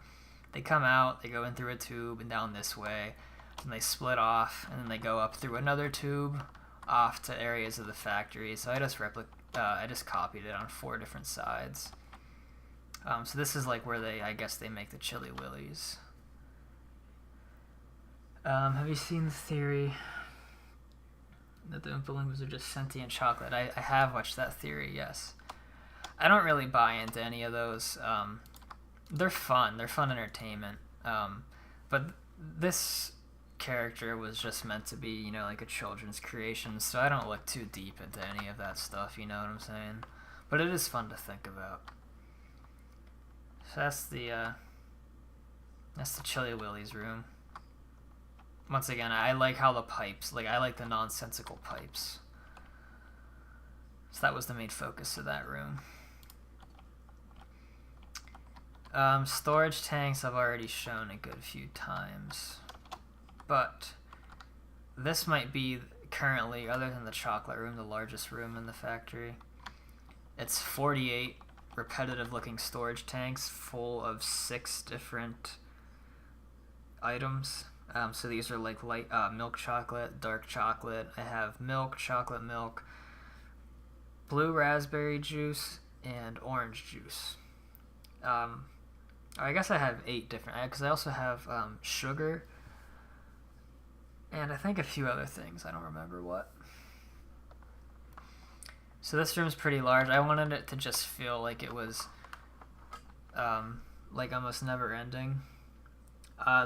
they come out, they go in through a tube and down this way, and they split off, and then they go up through another tube off to areas of the factory. So I just copied it on 4 different sides. So this is like where I guess they make the Chili Willies. Have you seen the theory that the Oompa Loompas are just sentient chocolate? I have watched that theory, yes. I don't really buy into any of those. They're fun. They're fun entertainment. But this character was just meant to be, you know, like a children's creation, so I don't look too deep into any of that stuff, you know what I'm saying? But it is fun to think about. So that's the Chili Willy's room. Once again, I like how the pipes, like I like the nonsensical pipes. So that was the main focus of that room. Storage tanks I've already shown a good few times. But this might be currently, other than the chocolate room, the largest room in the factory. It's 48 repetitive looking storage tanks full of 6 different items. So these are like light milk chocolate, dark chocolate. I have milk, chocolate milk, blue raspberry juice, and orange juice. I guess I have 8 different, because I also have sugar, and I think a few other things. I don't remember what. So this room's pretty large. I wanted it to just feel like it was like almost never ending.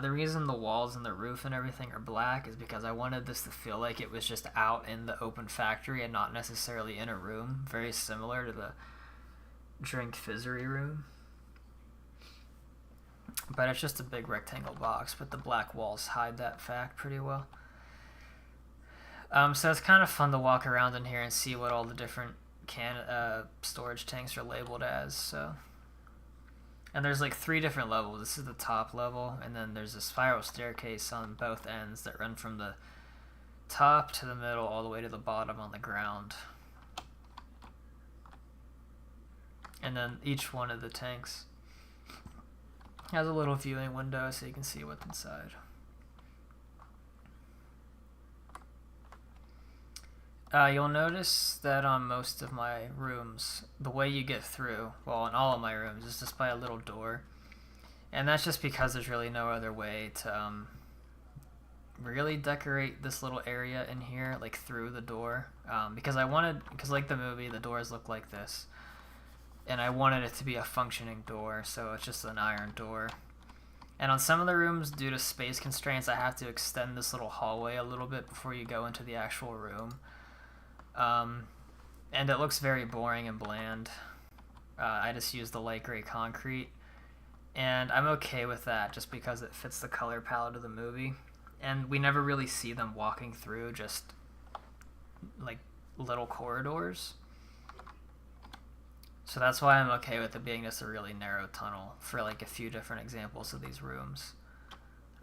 The reason the walls and the roof and everything are black is because I wanted this to feel like it was just out in the open factory and not necessarily in a room. Very similar to the Drink Fizzery Room. But it's just a big rectangle box, but the black walls hide that fact pretty well. So it's kind of fun to walk around in here and see what all the different storage tanks are labeled as. So, and there's like 3 different levels. This is the top level, and then there's a spiral staircase on both ends that run from the top to the middle all the way to the bottom on the ground. And then each one of the tanks has a little viewing window so you can see what's inside. You'll notice that on most of my rooms, the way you get through, well, in all of my rooms, is just by a little door. And that's just because there's really no other way to really decorate this little area in here, like through the door. Because like the movie, the doors look like this. And I wanted it to be a functioning door, so it's just an iron door. And on some of the rooms, due to space constraints, I have to extend this little hallway a little bit before you go into the actual room. And it looks very boring and bland. I just use the light gray concrete, and I'm okay with that just because it fits the color palette of the movie. And we never really see them walking through, just like little corridors. So that's why I'm okay with it being just a really narrow tunnel for like a few different examples of these rooms.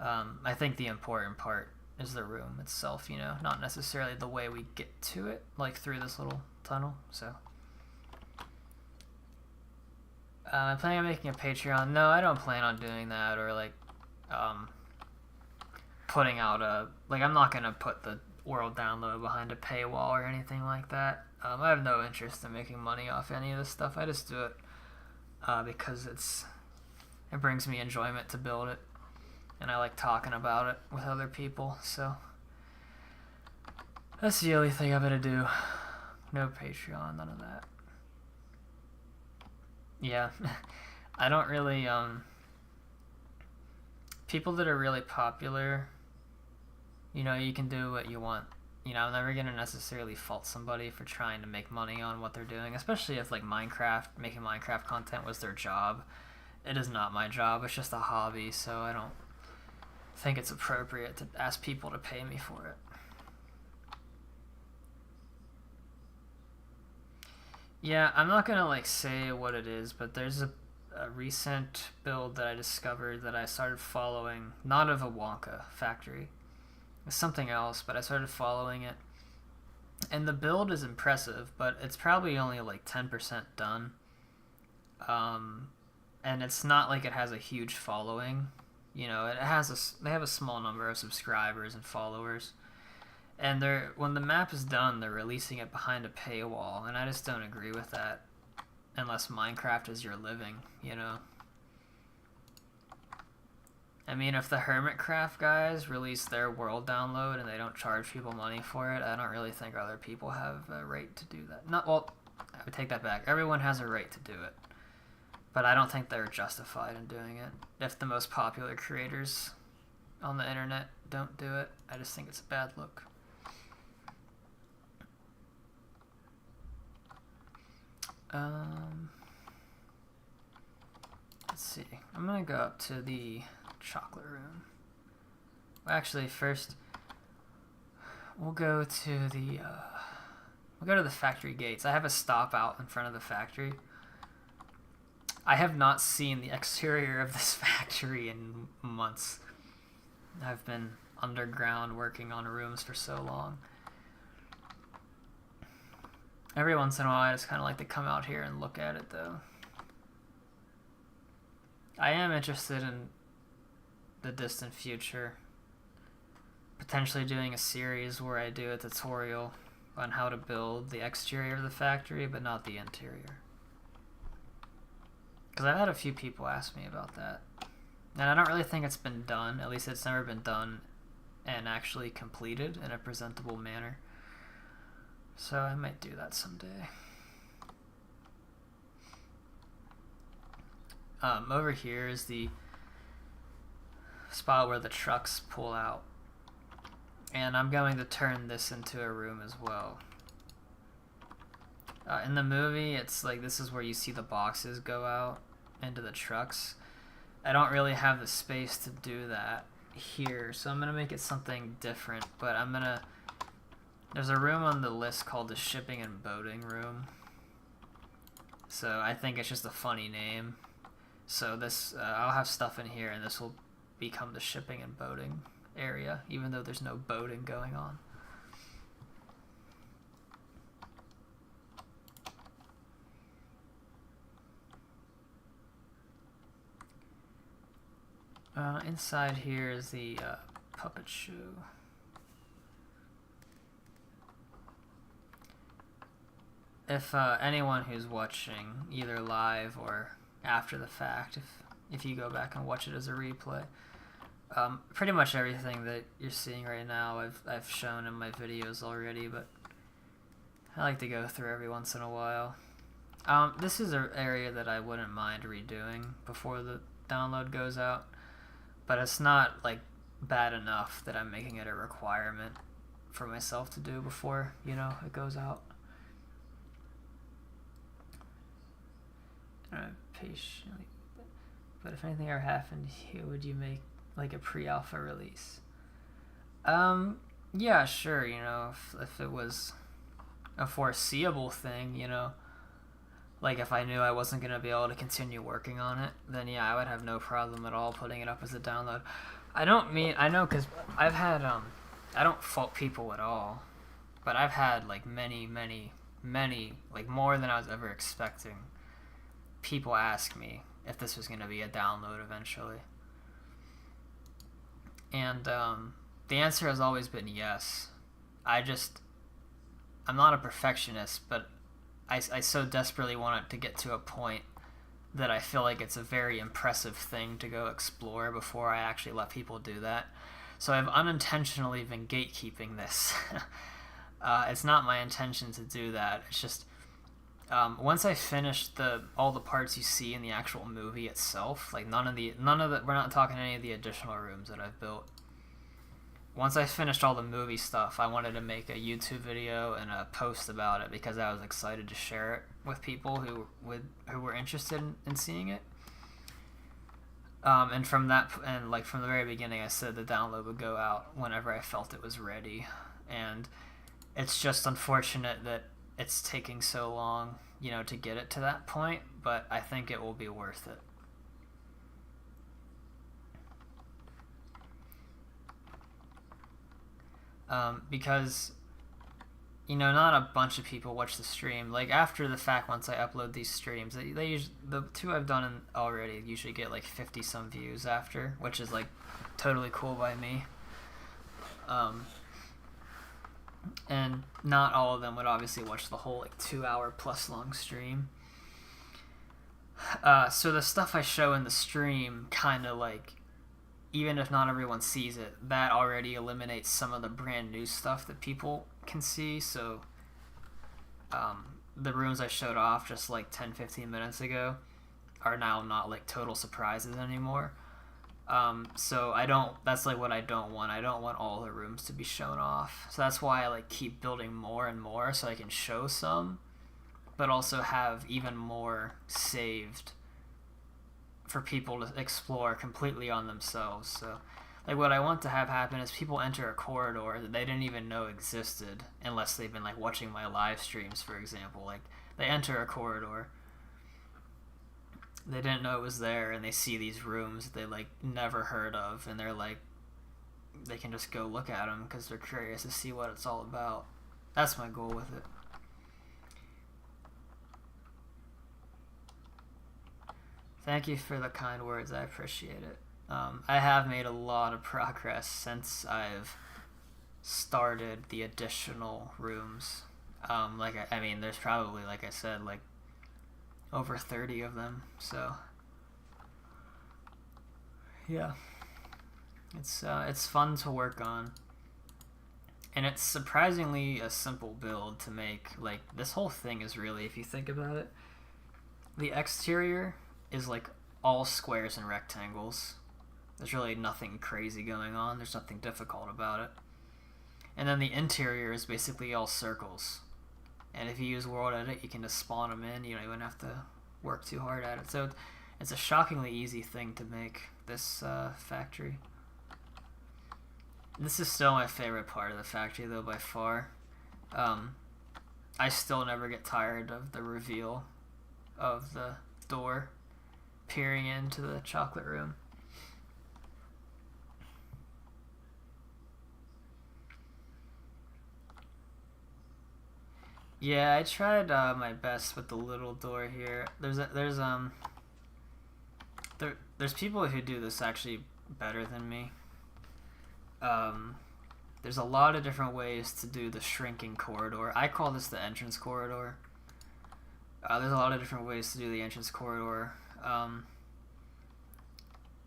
I think the important part is the room itself, you know, not necessarily the way we get to it, like through this little tunnel. So I'm planning on making a Patreon. No, I don't plan on doing that, or like putting out I'm not gonna put the world download behind a paywall or anything like that. I have no interest in making money off any of this stuff. I just do it because it brings me enjoyment to build it, and I like talking about it with other people. So that's the only thing I'm gonna do. No Patreon, none of that. Yeah, I don't really people that are really popular, you know, you can do what you want. You know, I'm never going to necessarily fault somebody for trying to make money on what they're doing, especially if, like, making Minecraft content was their job. It is not my job, it's just a hobby, so I don't think it's appropriate to ask people to pay me for it. Yeah, I'm not gonna like say what it is, but there's a recent build that I discovered that I started following, not of a Wonka factory. It's something else, but I started following it. And the build is impressive, but it's probably only like 10% done. Um, and it's not like it has a huge following. You know, they have a small number of subscribers and followers. And when the map is done, they're releasing it behind a paywall, and I just don't agree with that unless Minecraft is your living, you know. I mean, if the Hermitcraft guys release their world download and they don't charge people money for it, I don't really think other people have a right to do that. Not well, I would take that back. Everyone has a right to do it, but I don't think they're justified in doing it. If the most popular creators on the internet don't do it, I just think it's a bad look. Let's see. I'm gonna go up to the chocolate room. Well, actually, first we'll go to the factory gates. I have a stop out in front of the factory. I have not seen the exterior of this factory in months. I've been underground working on rooms for so long. Every once in a while, I just kind of like to come out here and look at it, though. I am interested in the distant future. Potentially doing a series where I do a tutorial on how to build the exterior of the factory, but not the interior. Because I've had a few people ask me about that. And I don't really think it's been done. At least it's never been done and actually completed in a presentable manner. So I might do that someday. Over here is the spot where the trucks pull out. And I'm going to turn this into a room as well. In the movie, it's like this is where you see the boxes go out into the trucks. I don't really have the space to do that here, so I'm going to make it something different, but there's a room on the list called the shipping and boating room. So I think it's just a funny name. So this, I'll have stuff in here, and this will become the shipping and boating area, even though there's no boating going on. Inside here is the puppet show. If anyone who's watching either live or after the fact, if you go back and watch it as a replay, pretty much everything that you're seeing right now I've shown in my videos already, but I like to go through every once in a while. This is an area that I wouldn't mind redoing before the download goes out, but it's not like bad enough that I'm making it a requirement for myself to do before, you know, it goes out. Patiently, but if anything ever happened here, would you make like a pre-alpha release? Yeah, sure, you know, if it was a foreseeable thing, you know, like if I knew I wasn't going to be able to continue working on it, then yeah, I would have no problem at all putting it up as a download. I know, because I've had, I don't fault people at all, but I've had like many, like more than I was ever expecting, people ask me if this was going to be a download eventually. And the answer has always been yes. I'm not a perfectionist, but I so desperately want it to get to a point that I feel like it's a very impressive thing to go explore before I actually let people do that. So I've unintentionally been gatekeeping this. It's not my intention to do that. It's just once I finish all the parts you see in the actual movie itself, like none of the we're not talking any of the additional rooms that I've built. Once I finished all the movie stuff, I wanted to make a YouTube video and a post about it because I was excited to share it with people who were interested in seeing it. And from the very beginning, I said the download would go out whenever I felt it was ready. And it's just unfortunate that it's taking so long, you know, to get it to that point, but I think it will be worth it. Because, you know, not a bunch of people watch the stream. Like, after the fact, once I upload these streams, they usually, the two I've done already usually get like 50 some views after, which is like totally cool by me. And not all of them would obviously watch the whole like 2 hour plus long stream. So the stuff I show in the stream kind of like, even if not everyone sees it, that already eliminates some of the brand new stuff that people can see. So the rooms I showed off just like 10-15 minutes ago are now not like total surprises anymore. So that's like what I don't want. I don't want all the rooms to be shown off. So that's why I like keep building more and more so I can show some, but also have even more saved for people to explore completely on themselves. So like what I want to have happen is people enter a corridor that they didn't even know existed unless they've been like watching my live streams, for example. Like they enter a corridor, they didn't know it was there, and they see these rooms that they like never heard of, and they're like, they can just go look at them because they're curious to see what it's all about. That's my goal with it. Thank you for the kind words. I appreciate it. I have made a lot of progress since I've started the additional rooms. I mean, there's probably, like I said, like over 30 of them. So yeah, it's fun to work on, and it's surprisingly a simple build to make. Like this whole thing is really, if you think about it, the exterior is like all squares and rectangles. There's really nothing crazy going on. There's nothing difficult about it. And then the interior is basically all circles. And if you use World Edit, you can just spawn them in. You don't even have to work too hard at it. So it's a shockingly easy thing to make, this factory. This is still my favorite part of the factory, though, by far. I still never get tired of the reveal of the door peering into the chocolate room. Yeah, I tried my best with the little door here. There's people who do this actually better than me. There's a lot of different ways to do the shrinking corridor. I call this the entrance corridor. There's a lot of different ways to do the entrance corridor.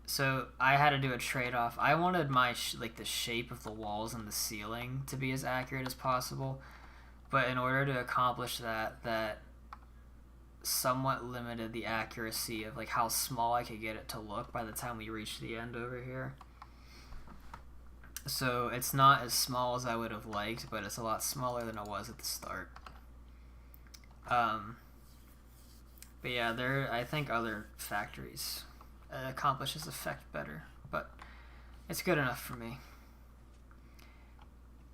So I had to do a trade-off. I wanted my the shape of the walls and the ceiling to be as accurate as possible, but in order to accomplish that somewhat limited the accuracy of like how small I could get it to look by the time we reached the end over here. So it's not as small as I would have liked, but it's a lot smaller than it was at the start. But yeah, I think other factories accomplish this effect better, but it's good enough for me.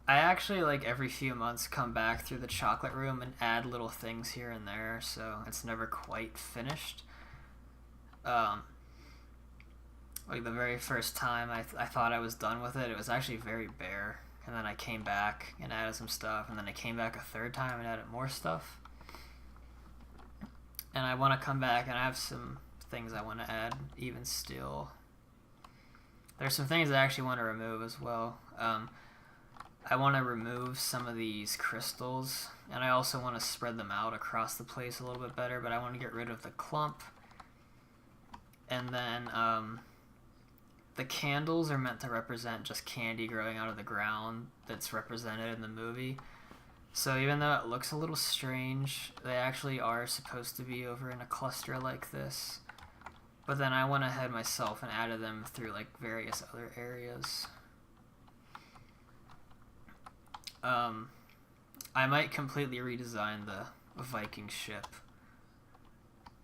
I actually, like, every few months come back through the chocolate room and add little things here and there, so it's never quite finished. Like, the very first time I thought I was done with it, it was actually very bare, and then I came back and added some stuff, and then I came back a third time and added more stuff. And I want to come back, and I have some things I want to add even still. There's some things I actually want to remove as well. I want to remove some of these crystals, and I also want to spread them out across the place a little bit better, but I want to get rid of the clump. And then the candles are meant to represent just candy growing out of the ground that's represented in the movie. So even though it looks a little strange, they actually are supposed to be over in a cluster like this. But then I went ahead myself and added them through like various other areas. I might completely redesign the Viking ship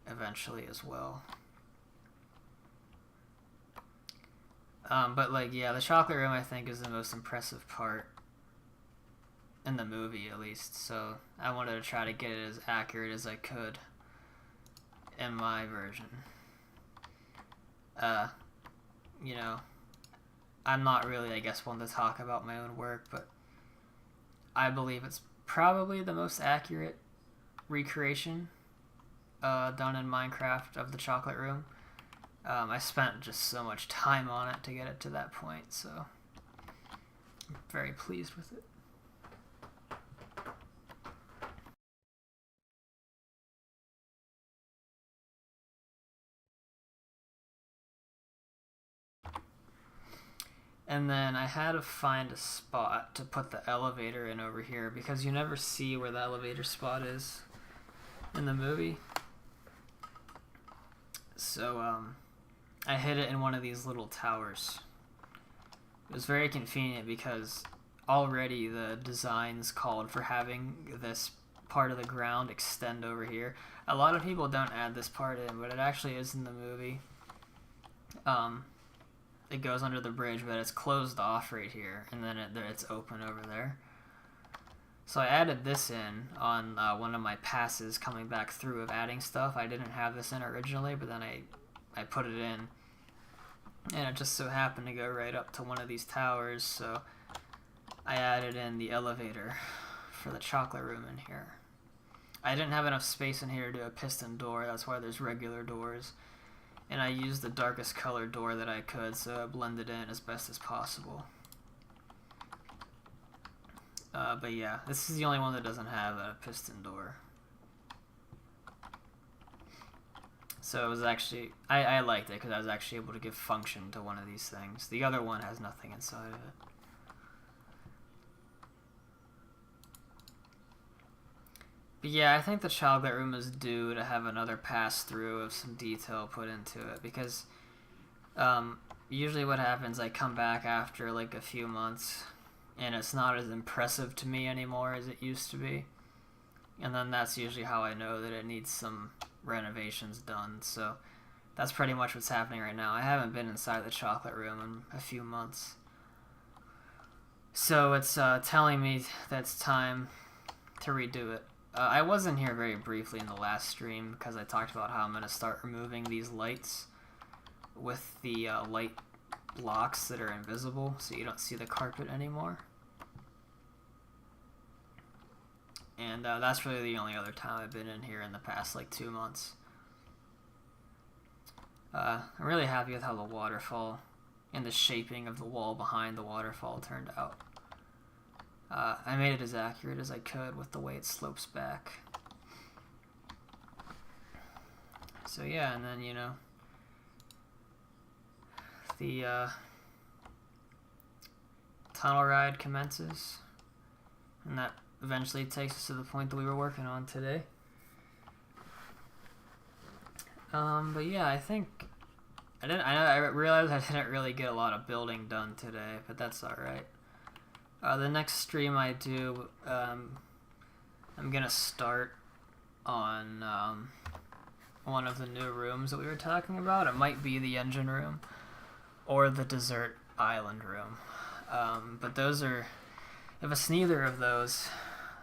eventually as well. But like, yeah, the chocolate room I think is the most impressive part. in the movie at least, so I wanted to try to get it as accurate as I could in my version. You know, I'm not really, I guess, one to talk about my own work, but I believe it's probably the most accurate recreation done in Minecraft of the chocolate room. I spent just so much time on it to get it to that point, so I'm very pleased with it. And then I had to find a spot to put the elevator in over here, because you never see where the elevator spot is in the movie. So I hid it in one of these little towers. It was very convenient because already the designs called for having this part of the ground extend over here. A lot of people don't add this part in, but it actually is in the movie. It goes under the bridge, but it's closed off right here, and then it's open over there. So I added this in on one of my passes coming back through of adding stuff. I didn't have this in originally, but then I put it in, and it just so happened to go right up to one of these towers, so I added in the elevator for the chocolate room in here. I didn't have enough space in here to do a piston door, that's why there's regular doors. And I used the darkest color door that I could, so I blended in as best as possible. But yeah, this is the only one that doesn't have a piston door. So it was actually, I liked it because I was actually able to give function to one of these things. The other one has nothing inside of it. But yeah, I think the chocolate room is due to have another pass through of some detail put into it, because usually what happens, I come back after like a few months and it's not as impressive to me anymore as it used to be, and then that's usually how I know that it needs some renovations done. So that's pretty much what's happening right now. I haven't been inside the chocolate room in a few months, so it's telling me that it's time to redo it. I was in here very briefly in the last stream because I talked about how I'm going to start removing these lights with the light blocks that are invisible, so you don't see the carpet anymore. And that's really the only other time I've been in here in the past like 2 months. I'm really happy with how the waterfall and the shaping of the wall behind the waterfall turned out. I made it as accurate as I could with the way it slopes back. So yeah, and then, you know, the tunnel ride commences, and that eventually takes us to the point that we were working on today. But yeah, I think I realized I didn't really get a lot of building done today, but that's alright. The next stream I do, I'm gonna start on one of the new rooms that we were talking about. It might be the engine room or the dessert island room. But those are, if it's neither of those,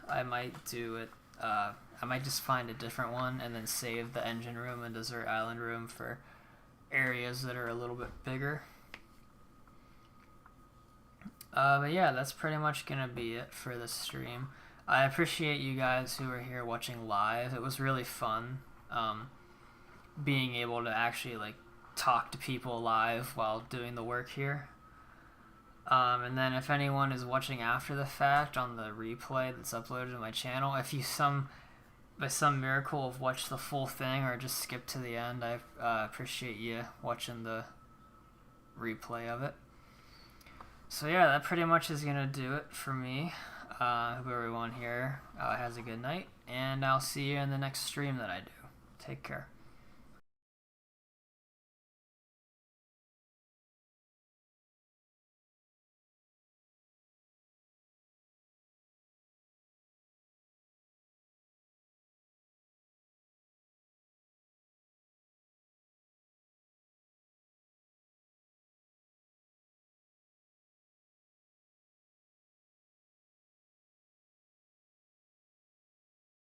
I might do it. I might just find a different one and then save the engine room and dessert island room for areas that are a little bit bigger. But yeah, that's pretty much gonna be it for this stream. I appreciate you guys who are here watching live. It was really fun being able to actually like talk to people live while doing the work here. And then if anyone is watching after the fact on the replay that's uploaded to my channel, if you by some miracle have watched the full thing or just skipped to the end, I appreciate you watching the replay of it. So yeah, that pretty much is going to do it for me. Hope everyone here has a good night, and I'll see you in the next stream that I do. Take care.